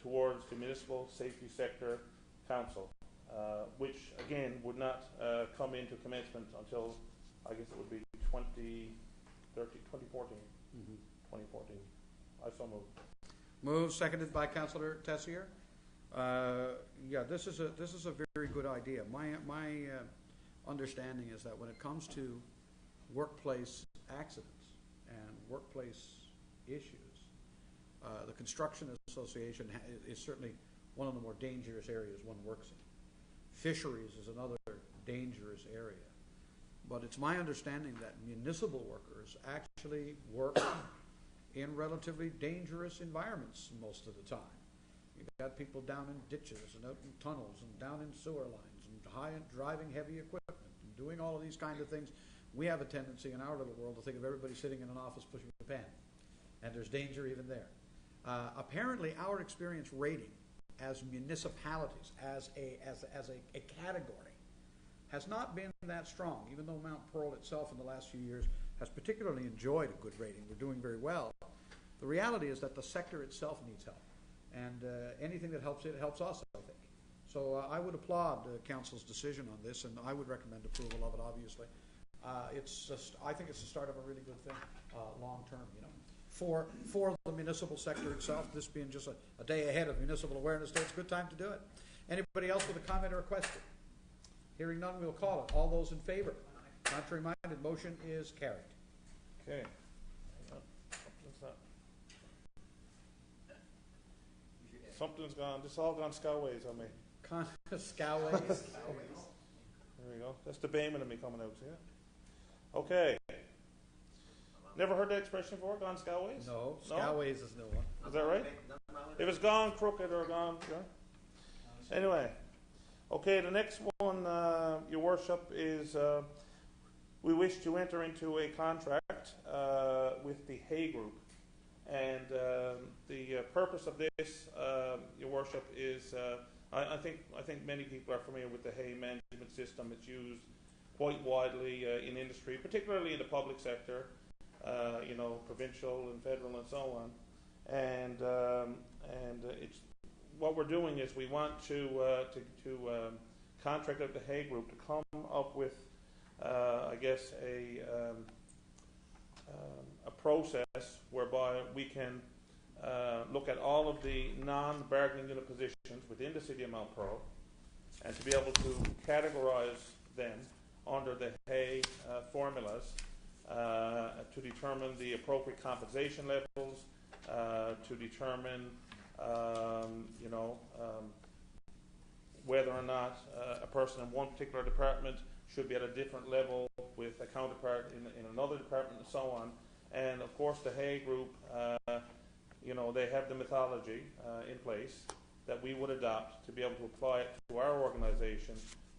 towards the Municipal Safety Sector Council, which again would not come into commencement until, I guess it would be 2014. 2014. I so move. Moved, seconded by Councillor Tessier. Yeah, this is a very good idea. My understanding is that when it comes to workplace accidents and workplace issues, the Construction Association is certainly one of the more dangerous areas one works in. Fisheries is another dangerous area. But it's my understanding that municipal workers actually work in relatively dangerous environments most of the time. You've got people down in ditches and out in tunnels and down in sewer lines and driving heavy equipment and doing all of these kind of things. We have a tendency in our little world to think of everybody sitting in an office pushing a pen, and there's danger even there. Apparently, our experience rating as municipalities, as a category, has not been that strong, even though Mount Pearl itself in the last few years has particularly enjoyed a good rating. We're doing very well. The reality is that the sector itself needs help, and anything that helps it helps us, I think. So I would applaud Council's decision on this, and I would recommend approval of it, obviously. I think it's the start of a really good thing, long term, for the municipal sector itself, this being just a day ahead of Municipal Awareness Day. It's a good time to do it. Anybody else with a comment or a question? Hearing none, we'll call it. All those in favor? Contrary minded, motion is carried. Okay. Something's gone. This all gone scowaways on me. Scowaways. There we go. That's the Bayman of me coming out, see it? Okay. Never heard that expression before? Gone scowaways? No, scowaways is no one. Is that right? If it's gone crooked or gone, yeah. Anyway. Okay, the next one, Your Worship, is we wish to enter into a contract with the Hay Group. And the purpose of this, Your Worship, is I think many people are familiar with the Hay management system. It's used quite widely in industry, particularly in the public sector, provincial and federal and so on. And it's what we're doing is we want to contract out the Hay Group to come up with, I guess, a process whereby we can look at all of the non-bargaining unit positions within the City of Mount Pearl, and to be able to categorize them under the Hay formulas to determine the appropriate compensation levels, to determine whether or not a person in one particular department should be at a different level with a counterpart in another department, and so on. And of course, the Hay Group, they have the methodology in place that we would adopt to be able to apply it to our organization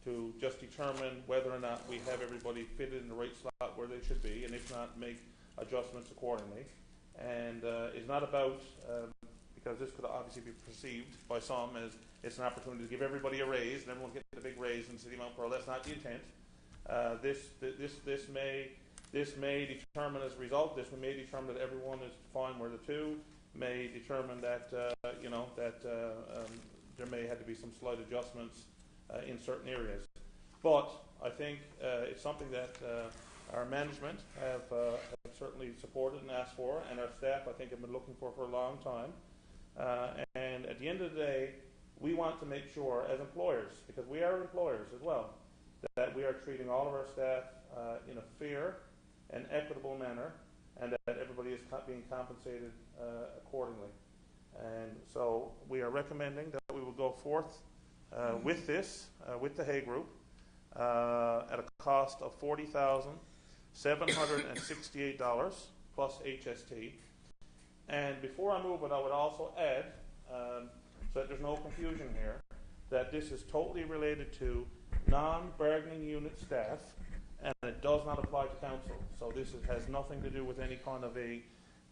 to just determine whether or not we have everybody fitted in the right slot where they should be, and if not, make adjustments accordingly. And it's not about, because this could obviously be perceived by some as it's an opportunity to give everybody a raise and everyone gets a big raise in the City of Mount Pearl. That's not the intent. This may determine as a result. This may determine that everyone is fine where the two may determine that there may have to be some slight adjustments in certain areas. But I think it's something that our management have certainly supported and asked for, and our staff, I think, have been looking for a long time. And at the end of the day, we want to make sure, as employers, because we are employers as well, that we are treating all of our staff in a fair and equitable manner, and that everybody is being compensated accordingly. And so we are recommending that we will go forth with this, with the Hay Group, at a cost of $40,768 plus HST. And before I move it, I would also add, so that there's no confusion here, that this is totally related to non-bargaining unit staff, and it does not apply to council. So this has nothing to do with any kind of a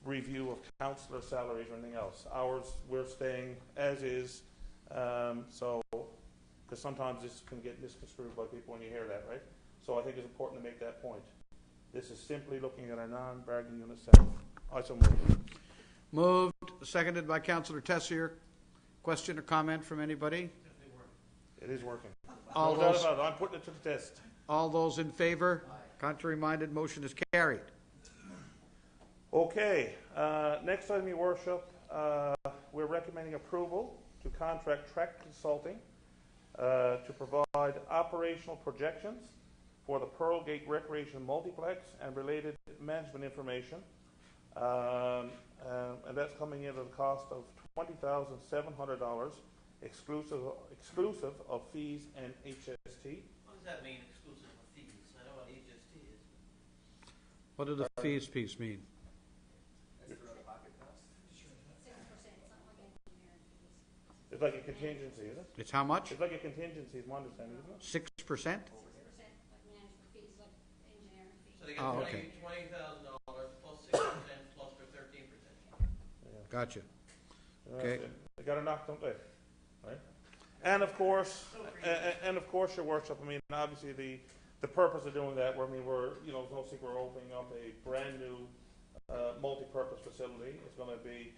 review of councillor salaries or anything else. Ours, we're staying as is. Because sometimes this can get misconstrued by people when you hear that, right? So I think it's important to make that point. This is simply looking at our non-bargaining unit staff. I so move. Moved, seconded by Councillor Tessier. Question or comment from anybody? It is working. All No doubt those- about it. I'm putting it to the test. All those in favor? Contrary-minded, motion is carried. Okay, next item, Your Worship, we're recommending approval to contract Track Consulting to provide operational projections for the Pearl Gate Recreation Multiplex and related management information. And that's coming in at a cost of $20,700, exclusive of fees and HST. What does that mean, exclusive of fees? I know what HST is. What do the fees piece mean? It's like a contingency, is it? It's how much? It's like a contingency, is my understanding, isn't it? 6%? So they get Oh, okay. $20,000 plus 6% plus their 13%. Gotcha. Okay. They got to knock, don't they? Right. And of course, Your Worship. I mean, obviously the purpose of doing that. I mean, it's no secret we're opening up a brand new multi-purpose facility. It's going to be,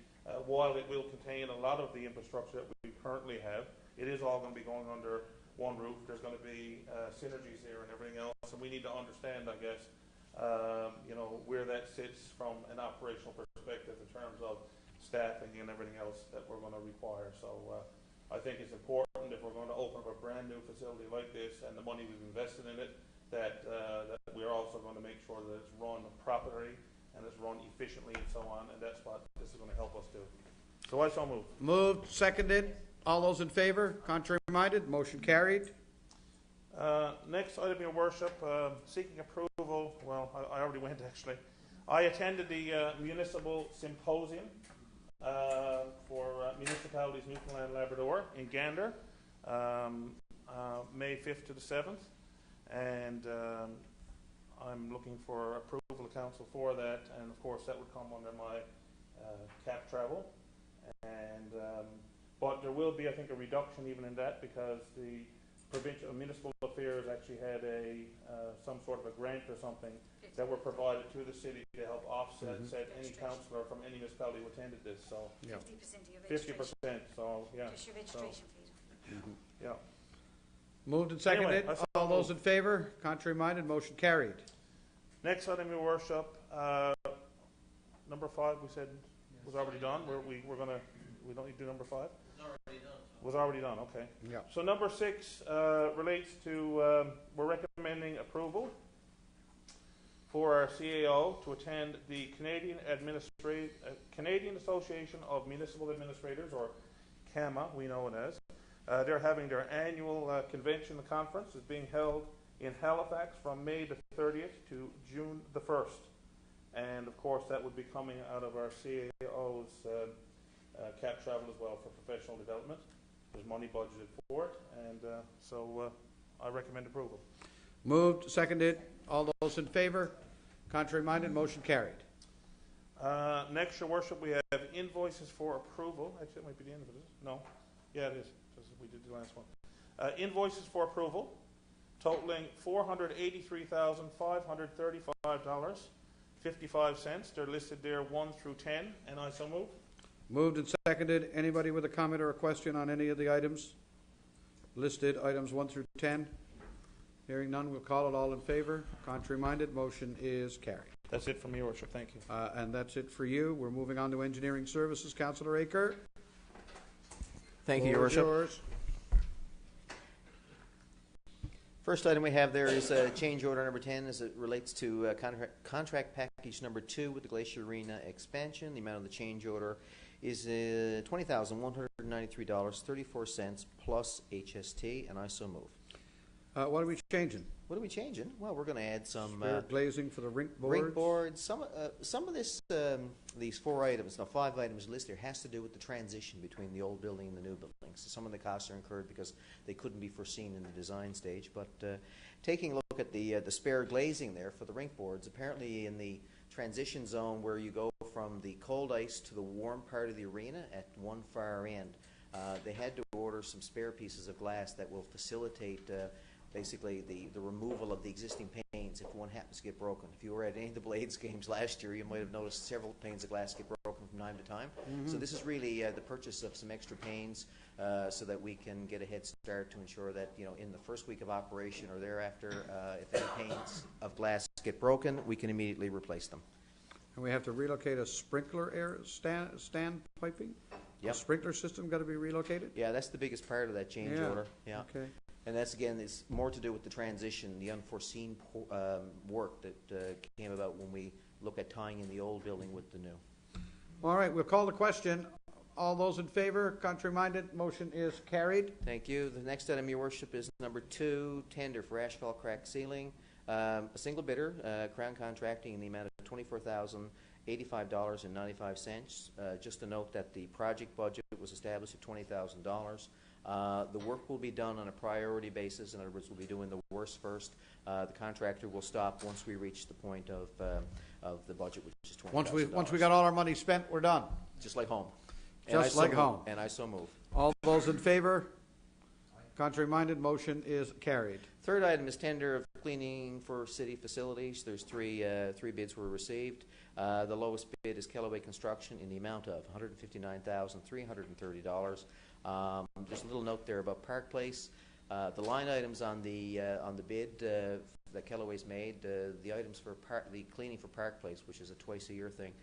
while it will contain a lot of the infrastructure that we currently have, it is all going to be going under one roof. There's going to be synergies there and everything else, and we need to understand, I guess, where that sits from an operational perspective in terms of staffing and everything else that we're going to require. So I think it's important if we're going to open up a brand new facility like this and the money we've invested in it, that we're also going to make sure that it's run properly and it's run efficiently and so on, and that's what this is going to help us do. So I so move. Moved, seconded. All those in favor? Contrary-minded, motion carried. Next item, Your Worship, seeking approval. Well, I already went actually. I attended the municipal symposium for municipalities Newfoundland and Labrador in Gander, May 5th to the 7th, and I'm looking for approval of council for that, and of course that would come under my cap travel, and but there will be, I think, a reduction even in that because the provincial municipal affairs actually had some sort of a grant or something that were provided to the city to help offset any councillor from any municipality who attended this. So 50% of your registration. 50%. So yeah. Just your registration fees. Yeah. Moved and seconded. Anyway, All those in favor? Contrary-minded, motion carried. Next item, Your Worship, number 5 we said was already done. We don't need to do number 5. It's already done. Was already done. Okay. Yeah. So number 6 relates to we're recommending approval for our CAO to attend the Canadian Association of Municipal Administrators, or CAMA, we know it as. They're having their annual convention. The conference is being held in Halifax from May the 30th to June the 1st. And of course, that would be coming out of our CAO's cap travel as well for professional development. There's money budgeted for it, and so I recommend approval. Moved, seconded. All those in favor? Contrary-minded, motion carried. Next, Your Worship, we have invoices for approval. Actually, it might be the end of it, is it? No? Yeah, it is, because we did the last one. Invoices for approval totaling $483,535.55. They're listed there 1 through 10, and I so move. Moved and seconded. Anybody with a comment or a question on any of the items listed, items 1 through 10? Hearing none, we'll call it. All in favor? Contrary-minded, motion is carried. That's it from me, Your Worship. Thank you. And that's it for you. We're moving on to engineering services. Councillor Aker. Thank you, Your Worship. Yours. First item we have there is change order number 10 as it relates to contract package number 2 with the Glacier Arena expansion. The amount of the change order is $20,193.34 plus HST, and I so move. What are we changing? What are we changing? Well, we're going to add some Spare glazing for the rink boards. rink boards. Some of this, these 4 items, now 5 items listed here, has to do with the transition between the old building and the new building. So some of the costs are incurred because they couldn't be foreseen in the design stage. But taking a look at the spare glazing there for the rink boards, apparently in the transition zone where you go from the cold ice to the warm part of the arena at one far end, they had to order some spare pieces of glass that will facilitate basically the removal of the existing panes if one happens to get broken. If you were at any of the Blades games last year, you might have noticed several panes of glass get broken from time to time. So this is really the purchase of some extra panes so that we can get a head start to ensure that, you know, in the first week of operation or thereafter, if any panes of glass get broken, we can immediately replace them. And we have to relocate a sprinkler stand piping? Yep. The sprinkler system got to be relocated? Yeah, that's the biggest part of that change Yeah. order. Yeah. Okay. And that's, again, it's more to do with the transition, the unforeseen work that came about when we look at tying in the old building with the new. All right, we'll call the question. All those in favor, contrary-minded, motion is carried. Thank you. The next item, Your Worship, is number 2, tender for asphalt crack ceiling. A single bidder, Crown Contracting, in the amount of $24,085.95. Just to note that the project budget was established at $20,000. The work will be done on a priority basis. In other words, we'll be doing the worst first. The contractor will stop once we reach the point of the budget, which is $20,000. Once we got all our money spent, we're done. Just like home. Just like home. And I so move. All those in favor, contrary-minded, motion is carried. Third item is tender of cleaning for city facilities. There's three bids were received. The lowest bid is Kellaway Construction in the amount of $159,330. Just a little note there about Park Place. The line items on the bid that Kellaway's made, the items for the cleaning for Park Place, which is a twice-a-year thing,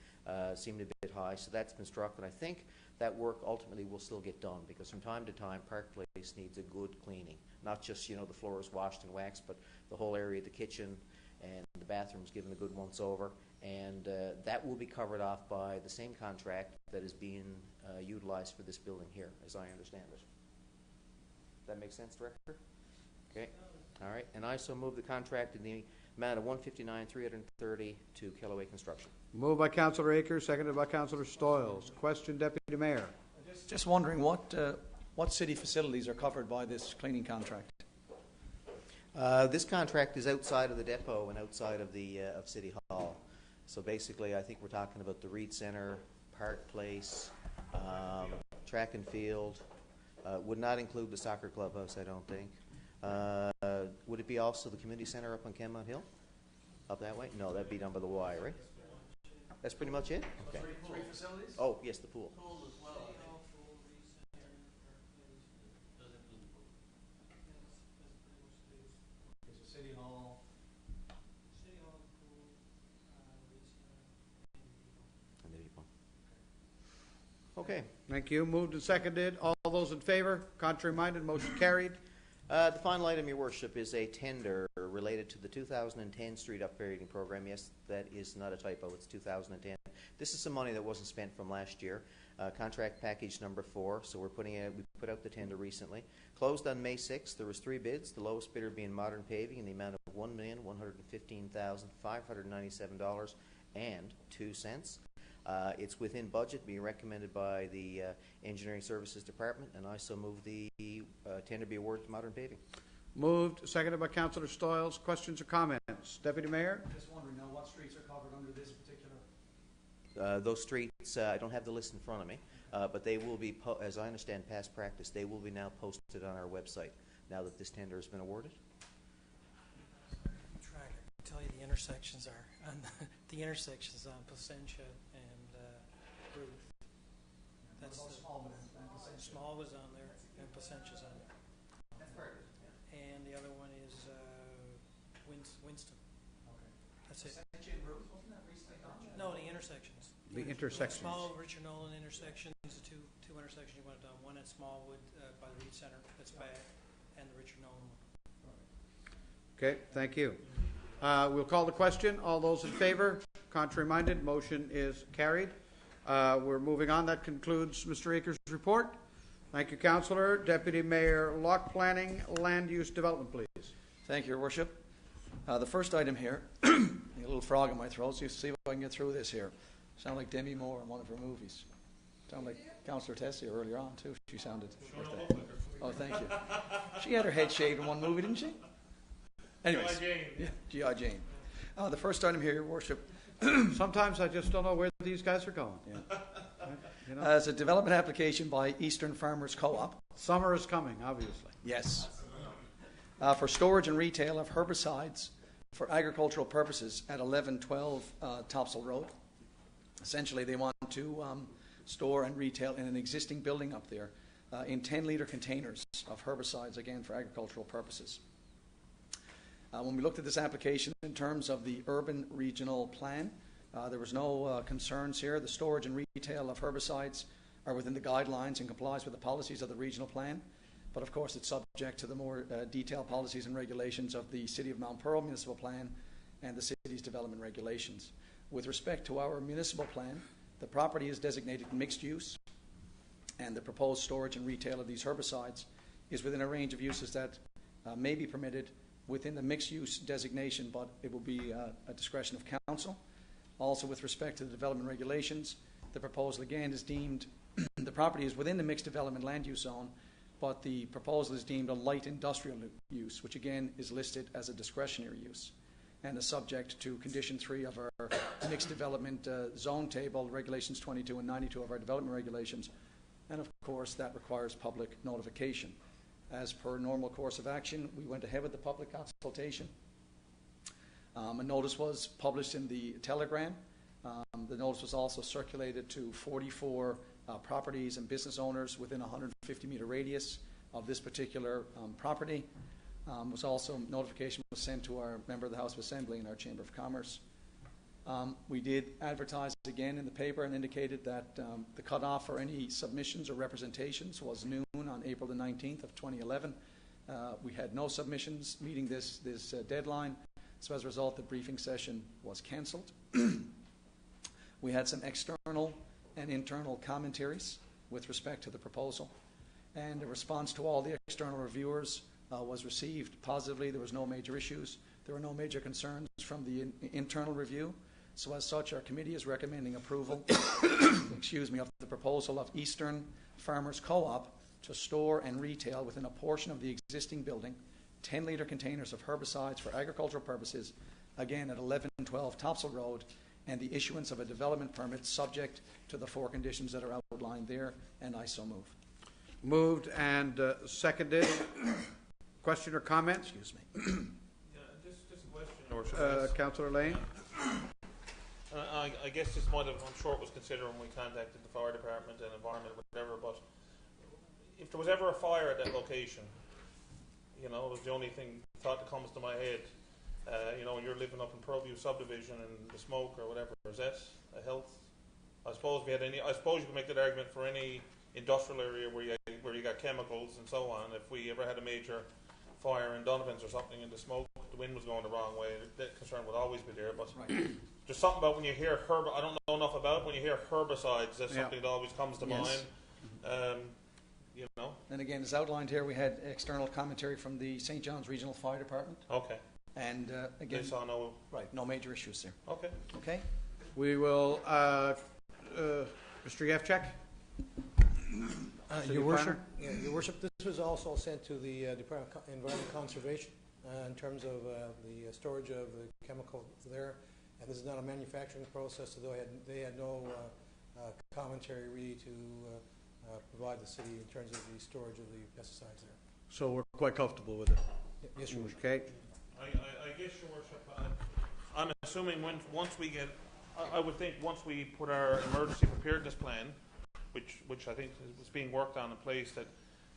seemed a bit high. So that's been struck, and I think that work ultimately will still get done because from time to time Park Place needs a good cleaning. Not just, you know, the floors washed and waxed, but the whole area of the kitchen and the bathrooms given a good once over. And that will be covered off by the same contract that is being utilized for this building here, as I understand it. That makes sense, Director? Okay. All right. And I so move the contract in the amount of $159,330 to Kellaway Construction. Moved by Councillor Akers, seconded by Councillor Stoyles. Question, Deputy Mayor. Just wondering what city facilities are covered by this cleaning contract? This contract is outside of the depot and outside of the of City Hall. So basically, I think we're talking about the Reed Center, Park Place, track and field. Would not include the soccer clubhouse, I don't think. Would it be also the community center up on Kenmount Hill? Up that way? No, that'd be down by the Y, right? That's pretty much it? Okay. Three facilities? Oh, yes, the pool. City Hall. And the deep one. Okay. Thank you. Moved and seconded. All those in favor, contrary-minded, motion carried. The final item, Your Worship, is a tender related to the 2010 street upgrading program. Yes, that is not a typo. It's 2010. This is some money that wasn't spent from last year. Contract package number 4. So we put out the tender recently. Closed on May 6th. There was 3 bids. The lowest bidder being Modern Paving in the amount of $1,115,597.02. It's within budget, being recommended by the Engineering Services Department, and I so move the tender be awarded to Modern Paving. Moved, seconded by Councillor Stoyles. Questions or comments? Deputy Mayor? Just wondering now what streets are covered under this particular. Those streets, I don't have the list in front of me, but they will be, as I understand past practice, they will be now posted on our website now that this tender has been awarded. Track, I can tell you the intersections are on the intersections on Placentia and Ruth. That's the Small was on there and Placentia's on there. And the other one is Winston. Okay. That's it. Placentia and Ruth, wasn't that recently done? No, the intersections. The intersections. Small Richard Nolan intersections, the two intersections you want it done. One at Smallwood by the Reed Center, that's back, and the Richard Nolan one. Okay, thank you. We'll call the question. All those in favor, contrary-minded, motion is carried. We're moving on. That concludes Mr. Akers' report. Thank you, Councillor. Deputy Mayor Locke, Planning, Land Use Development, please. Thank you, Your Worship. The first item here, a little frog in my throat, so you see if I can get through this here. Sound like Demi Moore in one of her movies. Sound like Councillor Tessie earlier on, too. She sounded. Oh, thank you. She had her head shaved in one movie, didn't she? Anyways. G.I. Jane. Yeah, G.I. Jane. The first item here, Your Worship. Sometimes I just don't know where these guys are going. Yeah. You know? It's a development application by Eastern Farmers Co-op. Summer is coming, obviously. Yes. For storage and retail of herbicides for agricultural purposes at 1112 Topsail Road. Essentially, they want to store and retail in an existing building up there in 10-litre containers of herbicides, again, for agricultural purposes. When we looked at this application in terms of the urban regional plan, there was no concerns here. The storage and retail of herbicides are within the guidelines and complies with the policies of the regional plan. But of course, it's subject to the more detailed policies and regulations of the City of Mount Pearl Municipal Plan and the city's development regulations. With respect to our municipal plan, the property is designated mixed use, and the proposed storage and retail of these herbicides is within a range of uses that may be permitted within the mixed use designation, but it will be a discretion of council. Also, with respect to the development regulations, the proposal again is deemed, the property is within the mixed development land use zone, but the proposal is deemed a light industrial use, which again is listed as a discretionary use and is subject to condition 3 of our mixed development zone table, regulations 22 and 92 of our development regulations. And of course, that requires public notification. As per normal course of action, we went ahead with the public consultation. A notice was published in the Telegram. The notice was also circulated to 44 properties and business owners within a 150-meter radius of this particular property. Notification was sent to our member of the House of Assembly and our Chamber of Commerce. We did advertise again in the paper and indicated that the cutoff for any submissions or representations was noon on April the 19th of 2011. We had no submissions meeting this deadline, so as a result the briefing session was cancelled. We had some external and internal commentaries with respect to the proposal, and a response to all the external reviewers was received positively. There was no major issues. There were no major concerns from the internal review. So as such, our committee is recommending approval of the proposal of Eastern Farmers Co-op to store and retail within a portion of the existing building 10-litre containers of herbicides for agricultural purposes, again at 1112 Topsail Road, and the issuance of a development permit subject to the 4 conditions that are outlined there, and I so move. Moved and seconded. Question or comment? Excuse me. Just a question. Councillor Lane. I guess this might have, I'm sure it was considered when we contacted the fire department and environment or whatever, but if there was ever a fire at that location, you know, it was the only thought that comes to my head. You know, you're living up in Pearlview subdivision and the smoke or whatever, is that a health? I suppose you could make that argument for any industrial area where you got chemicals and so on. If we ever had a major fire in Donovan's or something and the smoke, the wind was going the wrong way, that concern would always be there. But just something about when you hear I don't know enough about when you hear herbicides, that's something that always comes to mind. You know. And again, as outlined here, we had external commentary from the St. John's Regional Fire Department. Okay. And again, they saw no major issues there. Okay. Okay. We will, Mr. Yevchek. Your Worship, Your Worship, this was also sent to the Department of Environment Conservation in terms of the storage of the chemical there, and this is not a manufacturing process, so they had no commentary really to provide the city in terms of the storage of the pesticides there. So we're quite comfortable with it. Yes, Your Worship. Okay. I guess, Your Worship, I'm assuming once we get, I would think once we put our emergency preparedness plan, which I think was being worked on in place, that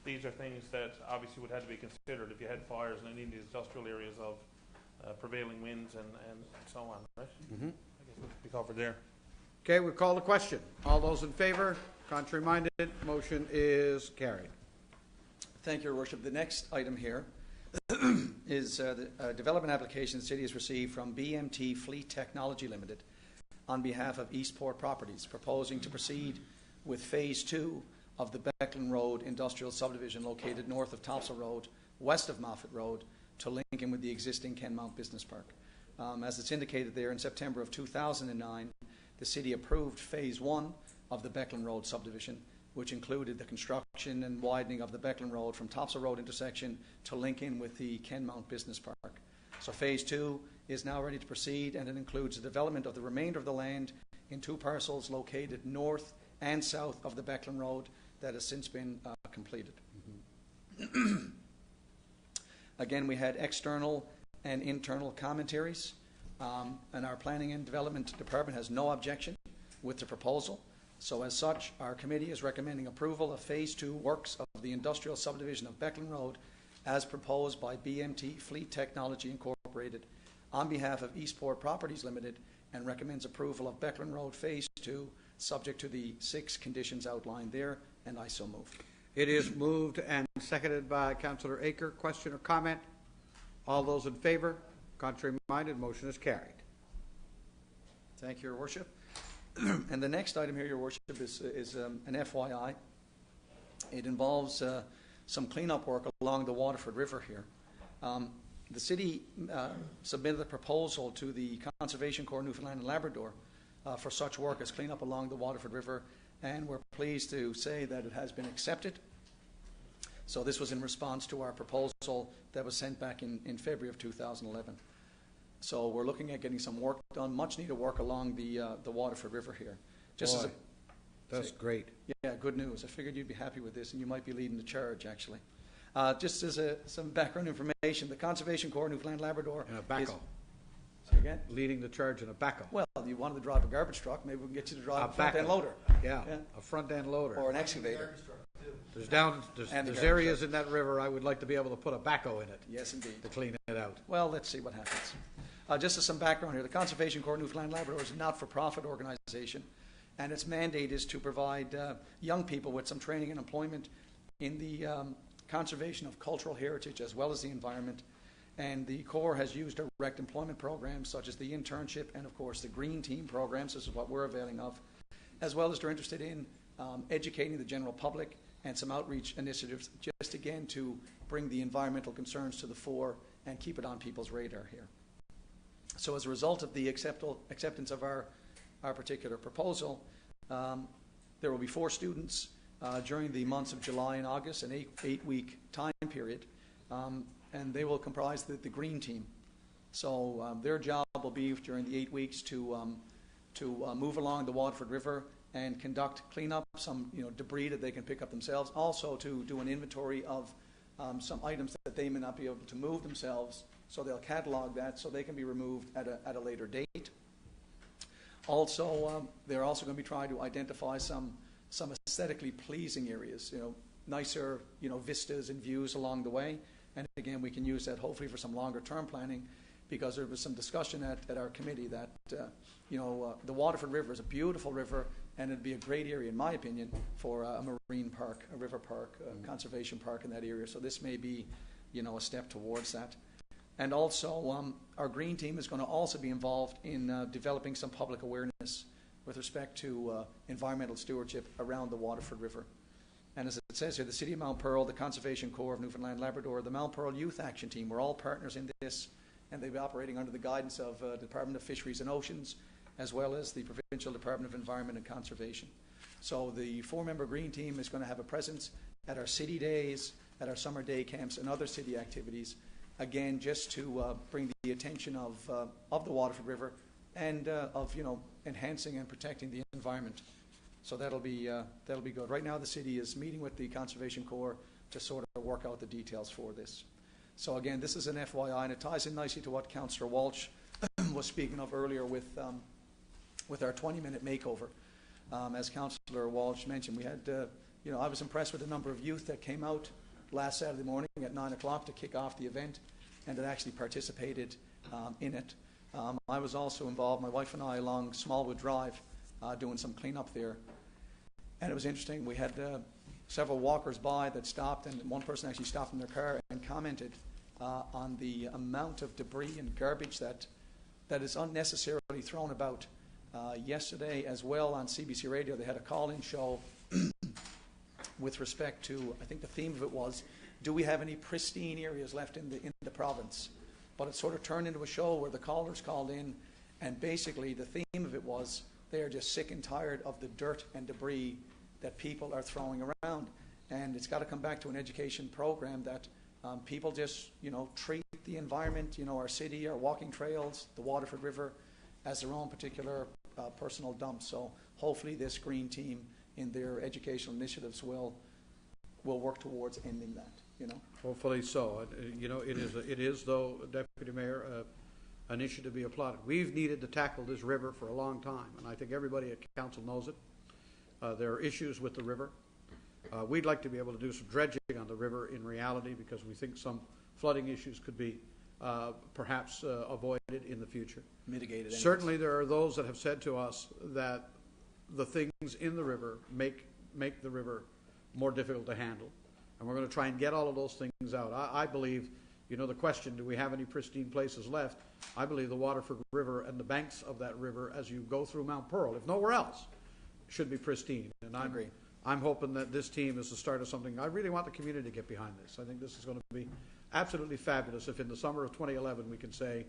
these are things that obviously would have to be considered if you had fires in any of the industrial areas of prevailing winds and so on, right? Mm-hmm. I guess we'll be covered there. Okay, we call the question. All those in favor? Contrary minded? Motion is carried. Thank you, Your Worship. The next item here is the development application the city has received from BMT Fleet Technology Limited on behalf of Eastport Properties, proposing to proceed with Phase 2 of the Beckland Road industrial subdivision located north of Topsail Road, west of Moffat Road, to link in with the existing Kenmount Business Park. As it's indicated there, in September of 2009, the city approved Phase 1 of the Beckland Road subdivision, which included the construction and widening of the Beckland Road from Topsail Road intersection to link in with the Kenmount Business Park. So Phase 2 is now ready to proceed, and it includes the development of the remainder of the land in 2 parcels located north and south of the Beckland Road that has since been completed. Again, we had external and internal commentaries, and our Planning and Development Department has no objection with the proposal. So as such, our committee is recommending approval of Phase 2 works of the industrial subdivision of Beckland Road as proposed by BMT Fleet Technology Incorporated on behalf of Eastport Properties Limited, and recommends approval of Beckland Road Phase 2 subject to the 6 conditions outlined there, and I so move. It is moved and seconded by Councillor Aker. Question or comment? All those in favor? Contrary minded? Motion is carried. Thank you, Your Worship. And the next item here, Your Worship, is an FYI. It involves some cleanup work along the Waterford River here. The city submitted a proposal to the Conservation Corps Newfoundland and Labrador for such work as cleanup along the Waterford River, and we're pleased to say that it has been accepted. So this was in response to our proposal that was sent back in February of 2011. So we're looking at getting some work done, much needed work along the Waterford River here. Boy, that's great. Yeah, good news. I figured you'd be happy with this, and you might be leading the charge, actually. Just as some background information, the Conservation Corps Newfoundland Labrador And a backhoe. Say again? Leading the charge in a backhoe. Well, you wanted to drive a garbage truck, maybe we can get you to drive a front-end backhoe. loader. Yeah, a front-end loader. Or an excavator. There's areas in that river I would like to be able to put a backhoe in it. Yes, indeed. To clean it out. Well, let's see what happens. Just as some background here, the Conservation Corps Newfoundland Labrador is a not-for-profit organization, and its mandate is to provide young people with some training and employment in the conservation of cultural heritage as well as the environment. And the Corps has used direct employment programs such as the internship and, of course, the Green Team programs. This is what we're availing of, as well as they're interested in educating the general public and some outreach initiatives, just again to bring the environmental concerns to the fore and keep it on people's radar here. So as a result of the acceptance of our particular proposal, there will be 4 students during the months of July and August, an 8-week time period, and they will comprise the Green Team. So their job will be during the 8 weeks to move along the Waterford River and conduct cleanup, some debris that they can pick up themselves, also to do an inventory of some items that they may not be able to move themselves. So they'll catalog that so they can be removed at a later date. Also, they're also going to be trying to identify some aesthetically pleasing areas, nicer, vistas and views along the way. And again, we can use that hopefully for some longer term planning, because there was some discussion at our committee that, the Waterford River is a beautiful river, and it'd be a great area, in my opinion, for a marine park, a river park, a conservation park in that area. So this may be, a step towards that. And also, our Green Team is going to also be involved in developing some public awareness with respect to environmental stewardship around the Waterford River. And as it says here, the City of Mount Pearl, the Conservation Corps of Newfoundland and Labrador, the Mount Pearl Youth Action Team, we're all partners in this, and they'll be operating under the guidance of the Department of Fisheries and Oceans, as well as the Provincial Department of Environment and Conservation. So the 4-member Green Team is going to have a presence at our city days, at our summer day camps, and other city activities, again, just to bring the attention of the Waterford River and of enhancing and protecting the environment. So that'll be good. Right now, the city is meeting with the Conservation Corps to sort of work out the details for this. So again, this is an FYI, and it ties in nicely to what Councillor Walsh was speaking of earlier with our 20-minute makeover. As Councillor Walsh mentioned, we had, I was impressed with the number of youth that came out last Saturday morning at 9 o'clock to kick off the event, and that actually participated in it. I was also involved, my wife and I, along Smallwood Drive, doing some cleanup there. And it was interesting. We had several walkers by that stopped, and one person actually stopped in their car and commented on the amount of debris and garbage that is unnecessarily thrown about. Yesterday as well on CBC Radio, they had a call-in show with respect to, I think the theme of it was, do we have any pristine areas left in the province? But it sort of turned into a show where the callers called in, and basically the theme of it was they are just sick and tired of the dirt and debris that people are throwing around. And it's got to come back to an education program that people just, treat the environment, our city, our walking trails, the Waterford River, as their own particular personal dump. So hopefully this green team in their educational initiatives will work towards ending that. Hopefully so. It is though, Deputy Mayor, an issue to be applauded. We've needed to tackle this river for a long time, and I think everybody at council knows it. There are issues with the river. We'd like to be able to do some dredging on the river in reality, because we think some flooding issues could be perhaps avoided in the future. Mitigated. Certainly there are those that have said to us that the things in the river make the river more difficult to handle. And we're going to try and get all of those things out. I believe, the question, do we have any pristine places left? I believe the Waterford River and the banks of that river as you go through Mount Pearl, if nowhere else, should be pristine. And I agree. I'm hoping that this team is the start of something. I really want the community to get behind this. I think this is going to be absolutely fabulous if in the summer of 2011 we can say,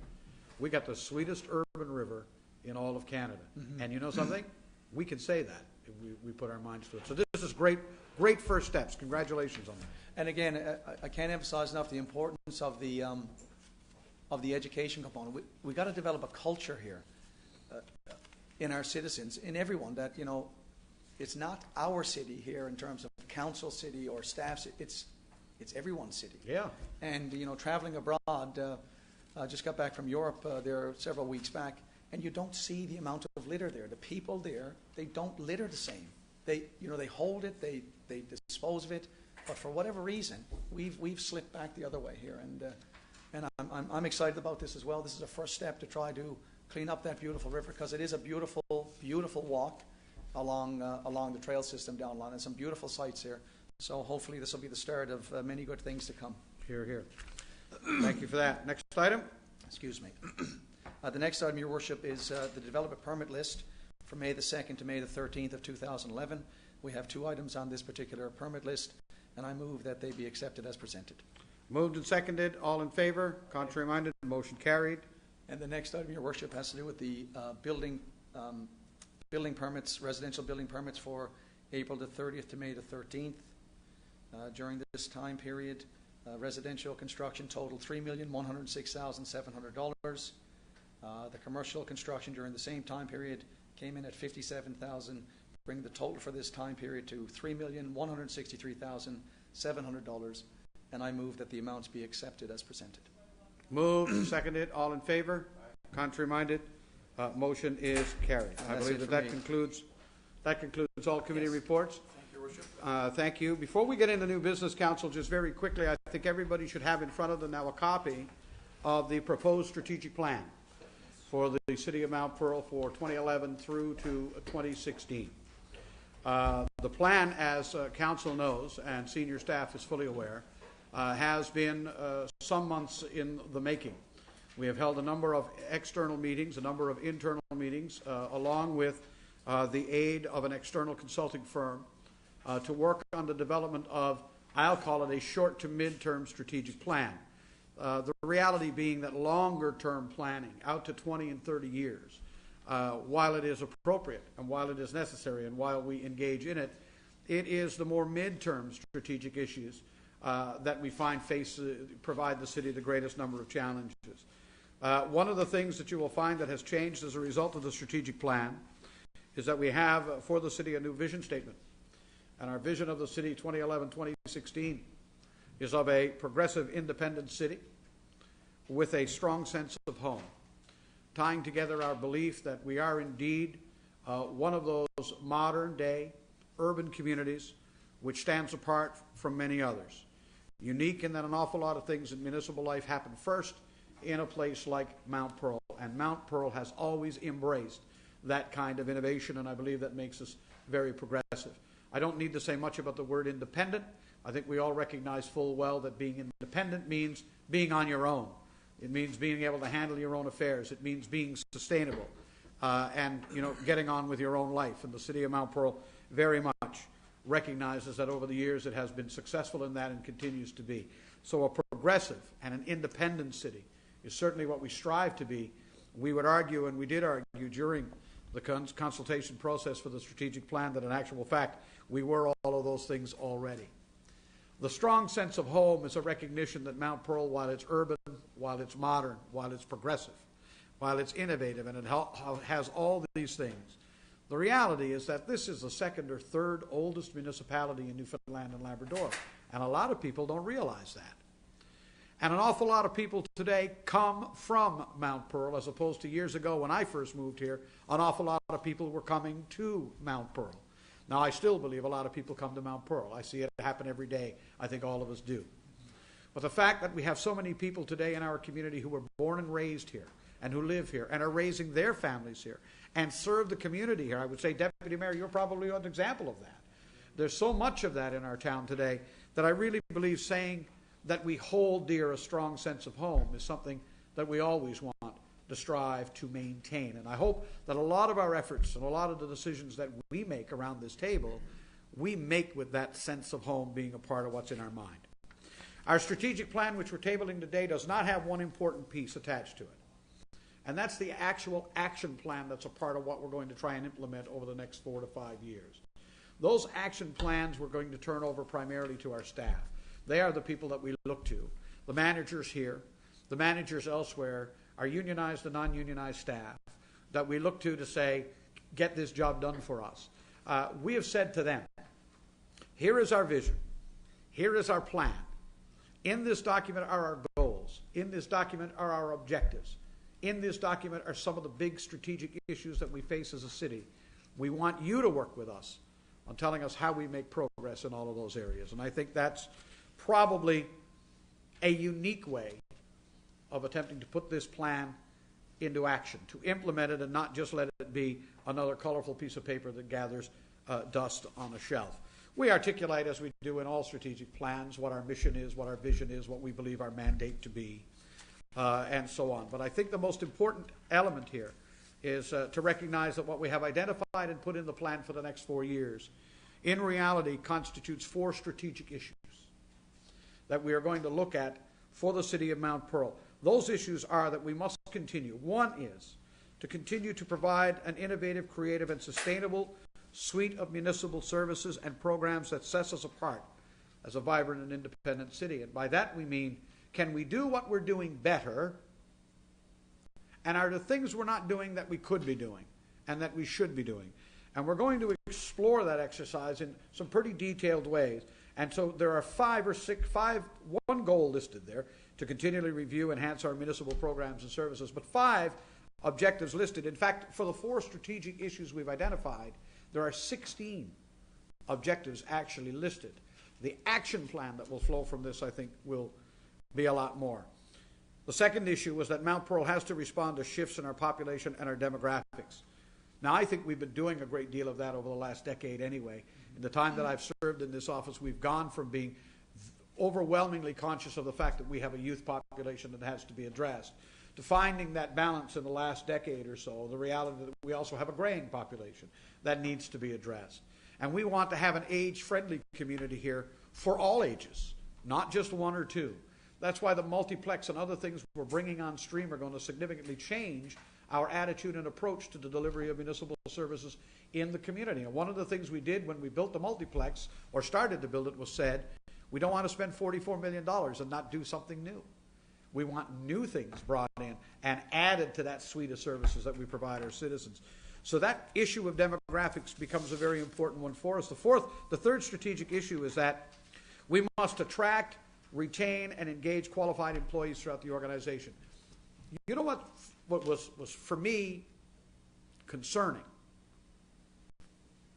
we got the sweetest urban river in all of Canada. Mm-hmm. And you know something? We can say that if we put our minds to it. So this is great first steps. Congratulations on that. And again, I can't emphasize enough the importance of the education component. We got to develop a culture here in our citizens, in everyone, that it's not our city here in terms of council city or staff. It's everyone's city. Yeah. And traveling abroad, I just got back from Europe there several weeks back, and you don't see the amount of litter there. The people there, they don't litter the same. They hold it, they dispose of it, but for whatever reason, we've slipped back the other way here, and I'm excited about this as well. This is a first step to try to clean up that beautiful river, because it is a beautiful, beautiful walk along the trail system down line, and some beautiful sights here. So hopefully this will be the start of many good things to come. Hear, hear. Thank you for that. Next item. Excuse me. The next item, Your Worship, is the development permit list from May the 2nd to May the 13th of 2011. We have 2 items on this particular permit list, and I move that they be accepted as presented. Moved and seconded. All in favor? Contrary minded? Motion carried. And the next item, Your Worship, has to do with the building permits, residential building permits for April the 30th to May the 13th. During this time period, residential construction totaled $3,106,700. The commercial construction during the same time period came in at $57,000, bringing the total for this time period to $3,163,700. And I move that the amounts be accepted as presented. Moved and seconded. All in favor? Contrary minded? Motion is carried. I believe that concludes all committee reports. Thank you, Your Worship. Thank you. Before we get into new business, Council, just very quickly, I think everybody should have in front of them now a copy of the proposed strategic plan for the City of Mount Pearl for 2011 through to 2016. The plan, as Council knows and senior staff is fully aware, has been some months in the making. We have held a number of external meetings, a number of internal meetings, along with the aid of an external consulting firm to work on the development of, I'll call it a short to mid-term strategic plan. The reality being that longer-term planning, out to 20 and 30 years, while it is appropriate and while it is necessary and while we engage in it, it is the more mid-term strategic issues that we find provide the city the greatest number of challenges. One of the things that you will find that has changed as a result of the strategic plan is that we have for the city a new vision statement. And our vision of the city 2011-2016 is of a progressive, independent city with a strong sense of home, tying together our belief that we are indeed one of those modern-day urban communities which stands apart from many others. Unique in that an awful lot of things in municipal life happen first in a place like Mount Pearl, and Mount Pearl has always embraced that kind of innovation, and I believe that makes us very progressive. I don't need to say much about the word independent. I think we all recognize full well that being independent means being on your own. It means being able to handle your own affairs. It means being sustainable and getting on with your own life. And the city of Mount Pearl very much recognizes that over the years it has been successful in that and continues to be. So a progressive and an independent city is certainly what we strive to be. We would argue, and we did argue during the consultation process for the strategic plan, that in actual fact we were all of those things already. The strong sense of home is a recognition that Mount Pearl, while it's urban, while it's modern, while it's progressive, while it's innovative, and it has all these things, the reality is that this is the second or third oldest municipality in Newfoundland and Labrador, and a lot of people don't realize that. And an awful lot of people today come from Mount Pearl, as opposed to years ago when I first moved here, an awful lot of people were coming to Mount Pearl. Now, I still believe a lot of people come to Mount Pearl. I see it happen every day. I think all of us do. But the fact that we have so many people today in our community who were born and raised here, and who live here, and are raising their families here, and serve the community here, I would say, Deputy Mayor, you're probably an example of that. There's so much of that in our town today that I really believe saying that we hold dear a strong sense of home is something that we always want to strive to maintain. And I hope that a lot of our efforts and a lot of the decisions that we make around this table, we make with that sense of home being a part of what's in our mind. Our strategic plan, which we're tabling today, does not have one important piece attached to it. And that's the actual action plan that's a part of what we're going to try and implement over the next 4 to 5 years. Those action plans we're going to turn over primarily to our staff. They are the people that we look to. The managers here, the managers elsewhere, our unionized and non-unionized staff that we look to say, get this job done for us. We have said to them, here is our vision. Here is our plan. In this document are our goals. In this document are our objectives. In this document are some of the big strategic issues that we face as a city. We want you to work with us on telling us how we make progress in all of those areas. And I think that's probably a unique way of attempting to put this plan into action, to implement it and not just let it be another colorful piece of paper that gathers dust on a shelf. We articulate, as we do in all strategic plans, what our mission is, what our vision is, what we believe our mandate to be, and so on. But I think the most important element here is to recognize that what we have identified and put in the plan for the next 4 years in reality constitutes 4 strategic issues that we are going to look at for the city of Mount Pearl. Those issues are that we must continue. One is to continue to provide an innovative, creative, and sustainable suite of municipal services and programs that sets us apart as a vibrant and independent city. And by that we mean, can we do what we're doing better? And are there things we're not doing that we could be doing and that we should be doing? And we're going to explore that exercise in some pretty detailed ways. And so there are 5 or 6, one goal listed there, to continually review, enhance our municipal programs and services, but 5 objectives listed. In fact, for the 4 strategic issues we've identified, there are 16 objectives actually listed. The action plan that will flow from this, I think, will be a lot more. The second issue was that Mount Pearl has to respond to shifts in our population and our demographics. Now, I think we've been doing a great deal of that over the last decade anyway. In the time that I've served in this office, we've gone from being overwhelmingly conscious of the fact that we have a youth population that has to be addressed, to finding that balance in the last decade or so, the reality that we also have a graying population that needs to be addressed. And we want to have an age-friendly community here for all ages, not just 1 or 2. That's why the multiplex and other things we're bringing on stream are going to significantly change our attitude and approach to the delivery of municipal services in the community. And one of the things we did when we built the multiplex, or started to build it, was said, we don't want to spend $44 million and not do something new. We want new things brought in and added to that suite of services that we provide our citizens. So that issue of demographics becomes a very important one for us. The third strategic issue is that we must attract, retain, and engage qualified employees throughout the organization. You know what was for me concerning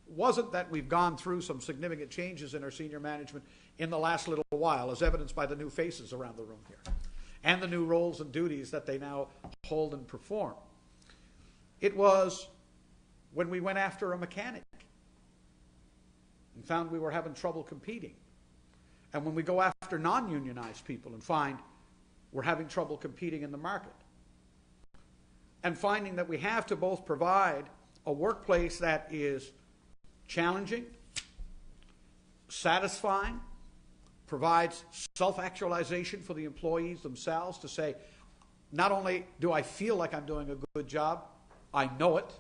wasn't that we've gone through some significant changes in our senior management in the last little while, as evidenced by the new faces around the room here, and the new roles and duties that they now hold and perform. It was when we went after a mechanic and found we were having trouble competing. And when we go after non-unionized people and find we're having trouble competing in the market. And finding that we have to both provide a workplace that is challenging, satisfying, provides self-actualization for the employees themselves to say, not only do I feel like I'm doing a good job, I know it,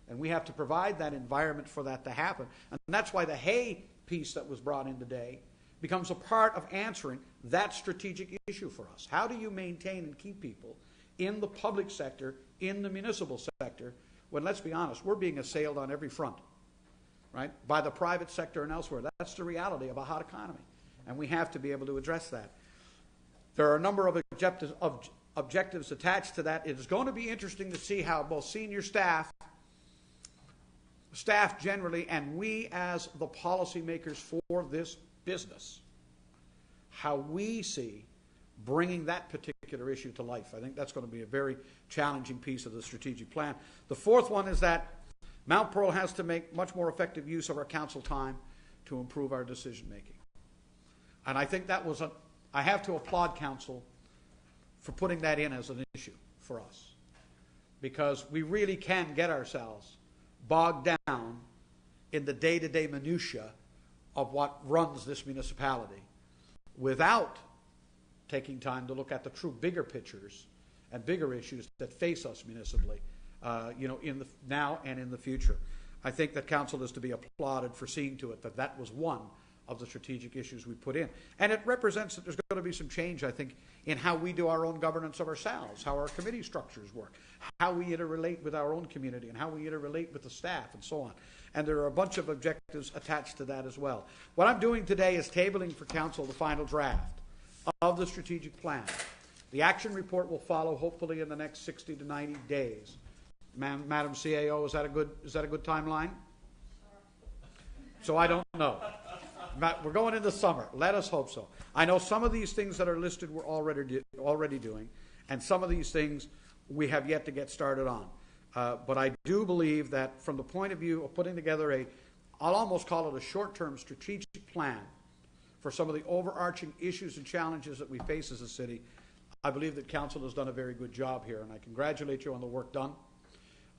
and we have to provide that environment for that to happen. And that's why the hay piece that was brought in today becomes a part of answering that strategic issue for us. How do you maintain and keep people in the public sector, in the municipal sector, when, let's be honest, we're being assailed on every front, right, by the private sector and elsewhere. That's the reality of a hot economy, and we have to be able to address that. There are a number of objectives attached to that. It is going to be interesting to see how both senior staff generally, and we as the policymakers for this business, how we see bringing that particular issue to life. I think that's going to be a very challenging piece of the strategic plan. The fourth one is that Mount Pearl has to make much more effective use of our council time to improve our decision making. And I think that was I have to applaud council for putting that in as an issue for us, because we really can get ourselves bogged down in the day-to-day minutia of what runs this municipality without taking time to look at the true bigger pictures and bigger issues that face us municipally, in the now and in the future. I think that council is to be applauded for seeing to it that that was one of the strategic issues we put in. And it represents that there's going to be some change, I think, in how we do our own governance of ourselves, how our committee structures work, how we interrelate with our own community, and how we interrelate with the staff, and so on. And there are a bunch of objectives attached to that as well. What I'm doing today is tabling for council the final draft of the strategic plan. The action report will follow hopefully in the next 60 to 90 days. Madam CAO, is that a good timeline? So I don't know. We're going into summer. Let us hope so. I know some of these things that are listed we're already doing, and some of these things we have yet to get started on. But I do believe that from the point of view of putting together I'll almost call it a short-term strategic plan for some of the overarching issues and challenges that we face as a city, I believe that council has done a very good job here, and I congratulate you on the work done,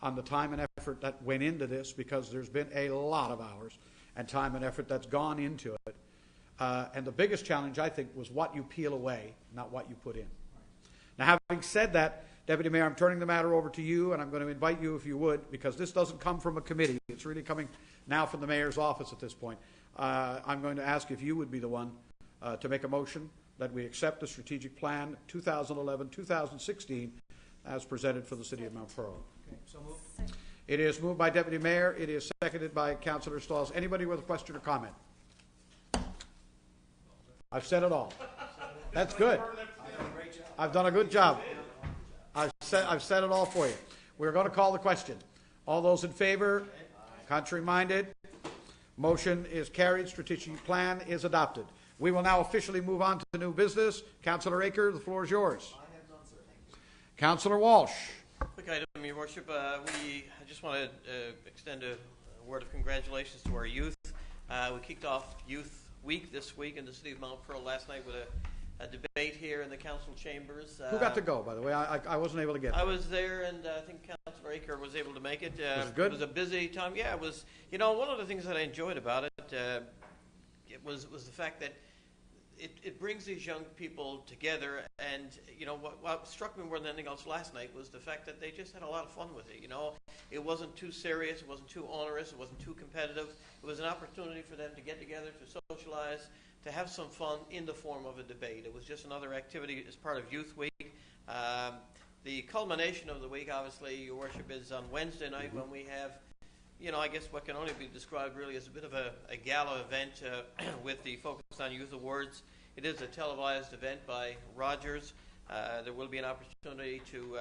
on the time and effort that went into this, because there's been a lot of hours and time and effort that's gone into it. And the biggest challenge, I think, was what you peel away, not what you put in. Now, having said that, Deputy Mayor, I'm turning the matter over to you, and I'm going to invite you, if you would, because this doesn't come from a committee. It's really coming now from the Mayor's office at this point. I'm going to ask if you would be the one to make a motion that we accept the strategic plan 2011-2016 as presented for the City of Mount Pearl. Okay, so moved. It is moved by Deputy Mayor. It is seconded by Councillor Stalls. Anybody with a question or comment? I've said it all. That's good. I've done a good job. I've said it all for you. We're going to call the question. All those in favor? Contrary-minded? Motion is carried. Strategic plan is adopted. We will now officially move on to the new business. Councillor Aker, the floor is yours. I have none, sir. Thank you. Councillor Walsh. Quick item, Your Worship. I just want to extend a word of congratulations to our youth. We kicked off Youth Week this week in the City of Mount Pearl last night with a debate here in the council chambers. Who got to go, by the way? I wasn't able to get there. I was there, and I think Councillor Aker was able to make it. Was it good? It was a busy time. Yeah, it was. You know, one of the things that I enjoyed about it, it was the fact that it brings these young people together, and you know what struck me more than anything else last night was the fact that they just had a lot of fun with it. You know, it wasn't too serious, it wasn't too onerous, it wasn't too competitive. It was an opportunity for them to get together, to socialize, to have some fun in the form of a debate. It was just another activity as part of Youth Week. The culmination of the week, obviously, Your Worship, is on Wednesday night when we have, you know, I guess what can only be described really as a bit of a gala event with the Focus on Youth Awards. It is a televised event by Rogers. There will be an opportunity to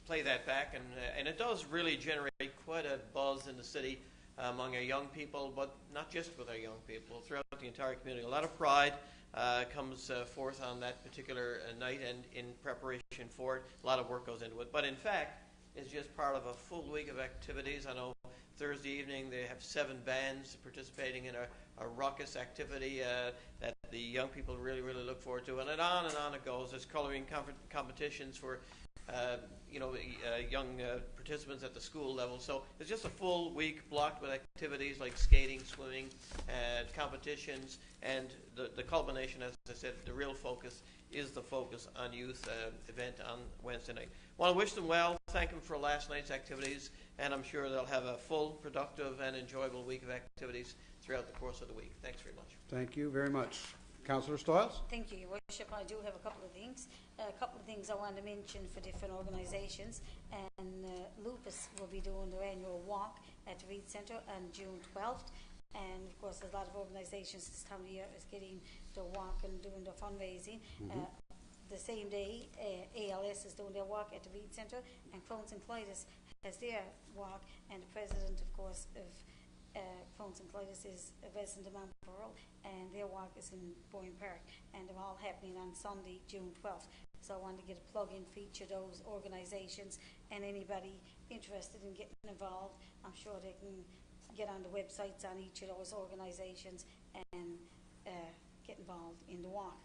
play that back, and it does really generate quite a buzz in the city among our young people, but not just with our young people, throughout the entire community. A lot of pride comes forth on that particular night, and in preparation for it, a lot of work goes into it. But in fact, it's just part of a full week of activities. I know Thursday evening they have 7 bands participating in a raucous activity that the young people really, really look forward to. And on it goes. There's coloring competitions for young participants at the school level. So it's just a full week blocked with activities like skating, swimming, competitions, and the culmination, as I said, the real focus is the Focus on Youth event on Wednesday night. I want to wish them well, thank them for last night's activities, and I'm sure they'll have a full, productive, and enjoyable week of activities throughout the course of the week. Thanks very much. Thank you very much. Councillor Stiles? Thank you, Your Worship. I do have a couple of things. A couple of things I want to mention for different organisations. And Lupus will be doing their annual walk at the Reed Centre on June 12th. And of course, there's a lot of organisations this time of year is getting their walk and doing their fundraising. The same day, ALS is doing their walk at the Reed Centre, and Crohn's and Colitis has their walk. And the president, of course, of Crohn's and Colitis is a resident of Mount Pearl, and their walk is in Boyne Park, and they're all happening on Sunday, June 12th. So I wanted to get a plug-in for each of those organisations, and anybody interested in getting involved, I'm sure they can get on the websites on each of those organisations and get involved in the walk.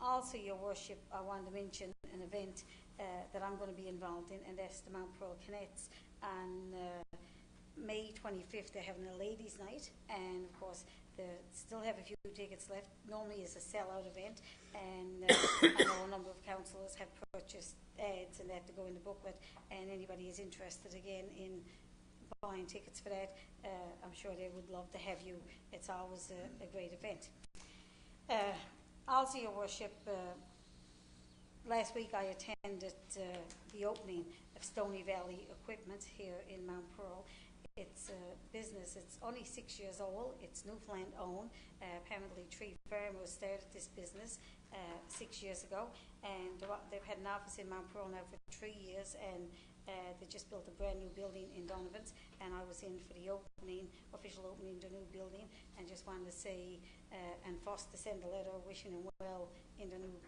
Also, Your Worship, I wanted to mention an event that I'm going to be involved in, and that's the Mount Pearl Connects on May 25th. They're having a ladies' night, and of course they still have a few tickets left. Normally it's a sell-out event, and I know a number of councillors have purchased ads and they have to go in the booklet, and anybody is interested again in buying tickets for that, I'm sure they would love to have you. It's always a great event. Also, Your Worship, last week I attended the opening of Stony Valley Equipment here in Mount Pearl. It's a business, it's only 6 years old, it's Newfoundland owned. Apparently Tree Farmers started this business 6 years ago, and they've had an office in Mount Pearl now for 3 years, and they just built a brand new building in Donovan's, and I was in for the official opening of the new building, and just wanted to say, and first to send a letter wishing them well in the new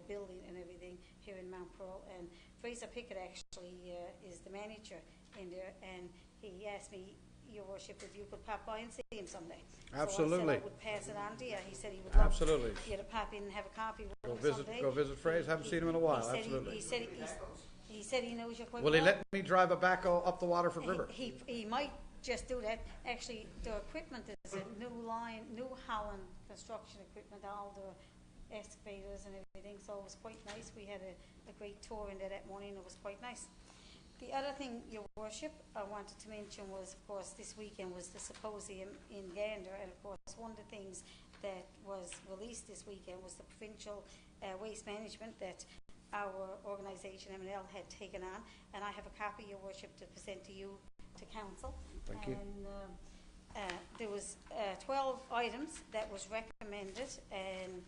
building and everything here in Mount Pearl. And Fraser Pickett actually is the manager in there, and he asked me, Your Worship, if you could pop by and see him someday. Absolutely. So I said I would pass it on to you. He said he would love Absolutely. you to pop in and have a coffee with Go him visit, someday. go visit Fraser. Haven't seen him in a while. Absolutely. He said he knows you quite Will well. he let me drive a backhoe up the Waterford River? He might just do that. Actually, the equipment is a New Holland construction equipment, all the excavators and everything, so it was quite nice. We had a great tour in there that morning. It was quite nice. The other thing, Your Worship, I wanted to mention was, of course, this weekend was the symposium in Gander, and of course, one of the things that was released this weekend was the provincial waste management that our organisation, MNL, had taken on, and I have a copy, Your Worship, to present to you, to Council. Thank you. And there was 12 items that was recommended and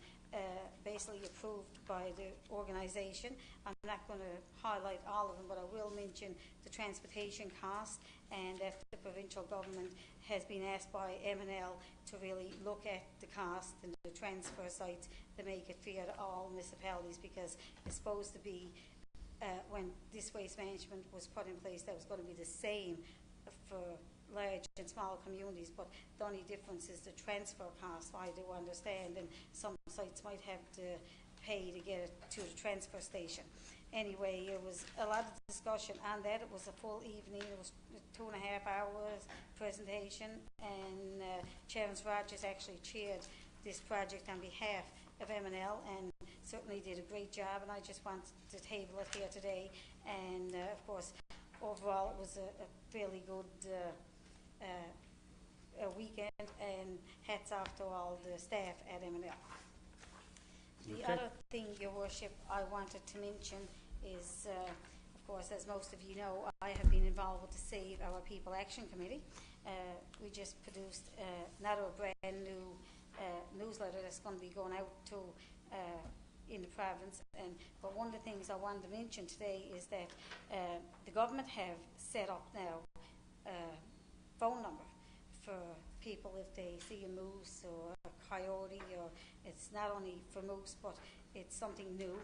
basically approved by the organisation. I'm not going to highlight all of them, but I will mention the transportation cost, and that the provincial government has been asked by MNL to really look at the cost and the transfer sites to make it fair to all municipalities, because it's supposed to be, when this waste management was put in place, that was going to be the same for large and small communities, but the only difference is the transfer cost. I do understand, and some sites might have to pay to get it to the transfer station. Anyway, it was a lot of discussion on that. It was a full evening. It was 2.5 hours presentation, and Chairman Rogers actually chaired this project on behalf of MNL and certainly did a great job, and I just want to table it here today. And of course, overall it was a fairly good a weekend, and hats off to all the staff at MNL. The other thing, Your Worship, I wanted to mention is, of course, as most of you know, I have been involved with the Save Our People Action Committee. We just produced another brand new newsletter that's going to be going out to in the province. But one of the things I wanted to mention today is that the government have set up now phone number for people if they see a moose or a coyote or It's not only for moose, but it's something new.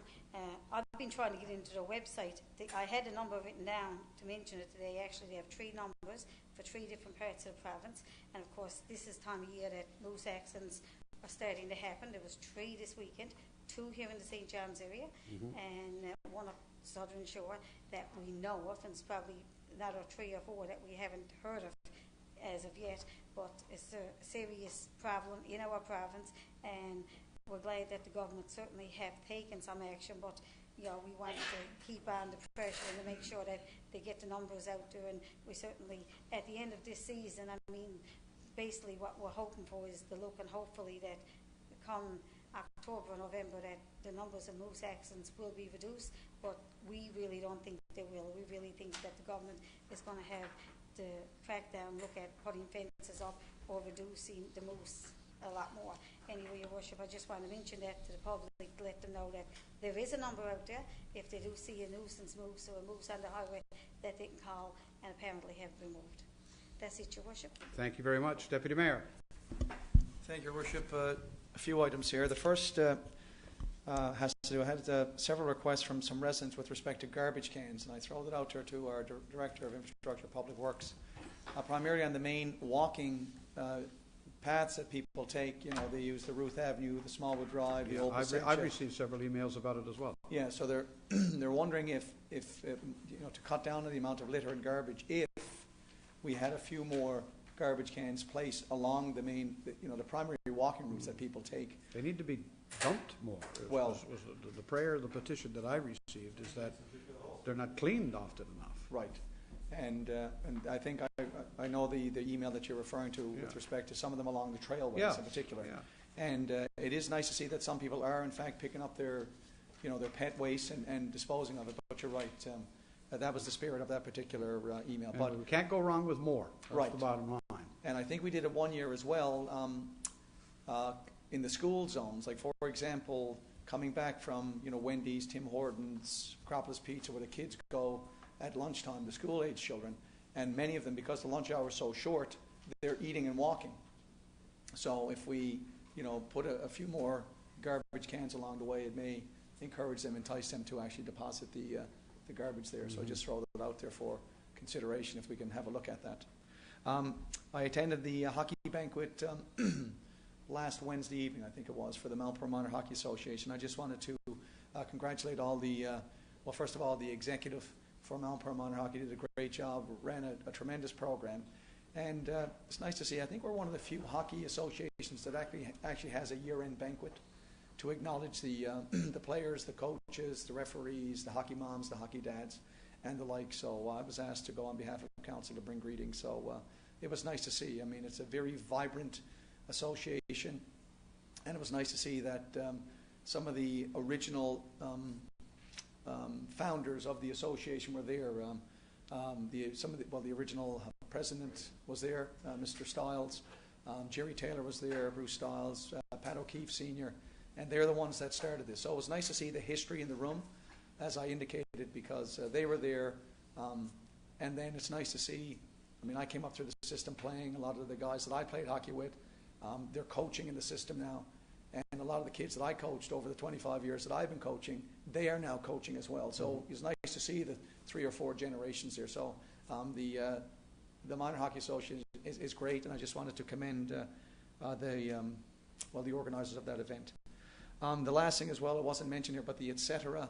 I've been trying to get into their website. I had a number written down to mention it today. Actually, they have 3 numbers for 3 different parts of the province. And of course, this is time of year that moose accidents are starting to happen. There was 3 this weekend, 2 here in the St. John's area, and 1 up Southern Shore that we know of, and it's probably another 3 or 4 that we haven't heard of as of yet. But it's a serious problem in our province, and we're glad that the government certainly have taken some action, but we want to keep on the pressure and to make sure that they get the numbers out there. And we certainly, at the end of this season, basically what we're hoping for is the look, and hopefully that come October, November, that the numbers of moose accidents will be reduced, but we really don't think they will. We really think that the government is going to have to crack down, look at putting fences up or reducing the moose a lot more. Anyway, Your Worship, I just want to mention that to the public, let them know that there is a number out there. If they do see a nuisance moose or a moose on the highway, that they can call and apparently have removed. That's it, Your Worship. Thank you very much. Deputy Mayor. Thank you, Your Worship. A few items here. The first has to do, I had several requests from some residents with respect to garbage cans, and I throw that out there to our Director of Infrastructure Public Works. Primarily on the main walking paths that people take, they use the Ruth Avenue, the Smallwood Drive, the Old Placentia. I've received several emails about it as well. Yeah, so they're they're wondering if to cut down on the amount of litter and garbage, if we had a few more garbage cans placed along the main, the primary walking routes that people take. They need to be dumped more. Well, the petition that I received is that they're not cleaned often enough. Right. And I think I know the email that you're referring to with respect to some of them along the trailways in particular. Yeah. And it is nice to see that some people are in fact picking up their pet waste and disposing of it. But you're right. That was the spirit of that particular email. And but we can't go wrong with more. That's right. The bottom line. And I think we did it one year as well in the school zones. Like, for example, coming back from Wendy's, Tim Hortons, Acropolis Pizza, where the kids go at lunchtime, the school-age children, and many of them, because the lunch hour is so short, they're eating and walking. So if we, put a few more garbage cans along the way, it may encourage them, entice them to actually deposit the garbage there. So I just throw that out there for consideration if we can have a look at that. I attended the hockey banquet last Wednesday evening, I think it was, for the Mount Minor Hockey Association. I just wanted to congratulate all the, first of all, the executive for Mount Minor Hockey did a great job, ran a tremendous program. And it's nice to see, I think we're one of the few hockey associations that actually has a year-end banquet to acknowledge the players, the coaches, the referees, the hockey moms, the hockey dads, and the like. So I was asked to go on behalf of council to bring greetings. So it was nice to see. I mean, it's a very vibrant association, and it was nice to see that some of the original founders of the association were there. The original president was there, Mr. Stiles. Jerry Taylor was there, Bruce Stiles, Pat O'Keefe Sr., and they're the ones that started this. So it was nice to see the history in the room, as I indicated, because they were there. And then it's nice to see, I came up through the system playing. A lot of the guys that I played hockey with, they're coaching in the system now. And a lot of the kids that I coached over the 25 years that I've been coaching, they are now coaching as well. So it's nice to see the 3 or 4 generations there. So the Minor Hockey Association is great, and I just wanted to commend the organizers of that event. The last thing as well, it wasn't mentioned here, but the Etc.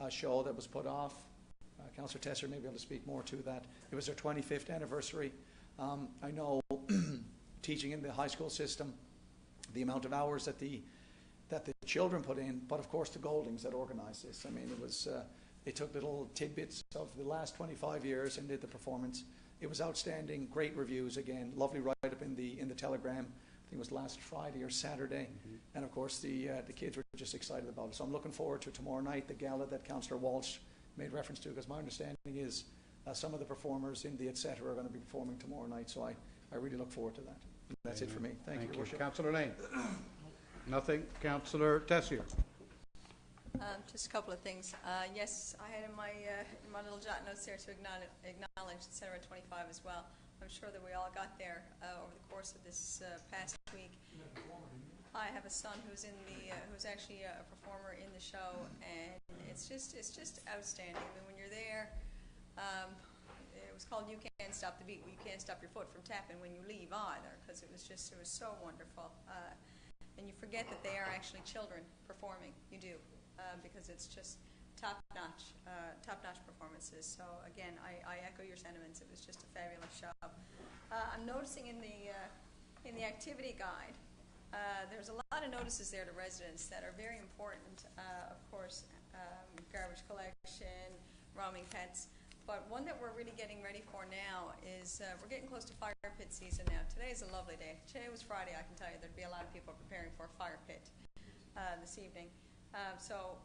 Show that was put off. Councillor Tesser may be able to speak more to that. It was their 25th anniversary. I know teaching in the high school system, the amount of hours that the children put in, but of course the Goldings that organized this. It was they took little tidbits of the last 25 years and did the performance. It was outstanding, great reviews again, lovely write-up in the Telegram. I think it was last Friday or Saturday, and of course the kids were just excited about it. So I'm looking forward to tomorrow night, the gala that Councillor Walsh made reference to, because my understanding is some of the performers in the Etc. are going to be performing tomorrow night. So I really look forward to that. That's it for me. Thank you, Your Worship. Councillor Lane. Nothing. Councillor Tessier. Just a couple of things. Yes, I had in my little jot notes there to acknowledge Senator 25 as well. I'm sure that we all got there over the course of this past week. I have a son who's who's actually a performer in the show, and it's just outstanding. I mean, when you're there, it was called You Can't Stop the Beat. Well, you can't stop your foot from tapping when you leave either, because it was so wonderful. And you forget that they are actually children performing. You do, because it's just top-notch performances. So again, I echo your sentiments. It was just a fabulous show. I'm noticing in the activity guide, there's a lot of notices there to residents that are very important. Of course, garbage collection, roaming pets. But one that we're really getting ready for now is we're getting close to fire pit season now. Today is a lovely day. Today was Friday. I can tell you there'd be a lot of people preparing for a fire pit this evening. So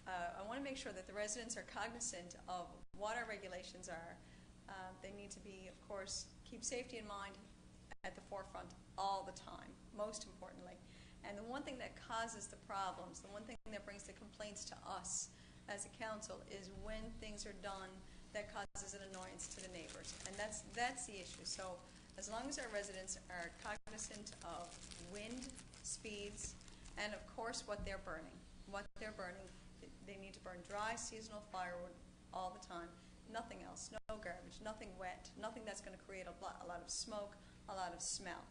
I want to make sure that the residents are cognizant of what our regulations are. They need to be, of course, keep safety in mind at the forefront all the time, most importantly. And the one thing that causes the problems, the one thing that brings the complaints to us as a council is when things are done that causes an annoyance to the neighbors. And that's the issue. So as long as our residents are cognizant of wind, speeds, and of course what they're burning. They need to burn dry, seasonal firewood all the time. Nothing else, no garbage, nothing wet, nothing that's going to create a lot of smoke, a lot of smell.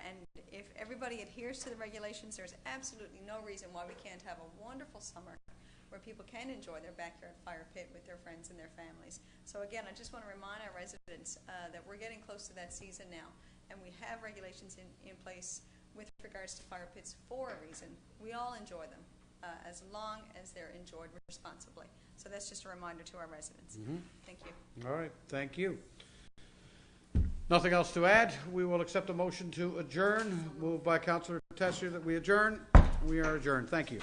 And if everybody adheres to the regulations, there's absolutely no reason why we can't have a wonderful summer where people can enjoy their backyard fire pit with their friends and their families. So again, I just want to remind our residents that we're getting close to that season now, and we have regulations in place with regards to fire pits for a reason. We all enjoy them, as long as they're enjoyed responsibly. So that's just a reminder to our residents. Thank you. All right, thank you. Nothing else to add. We will accept a motion to adjourn. Moved by Councillor Tessier that we adjourn. We are adjourned. Thank you.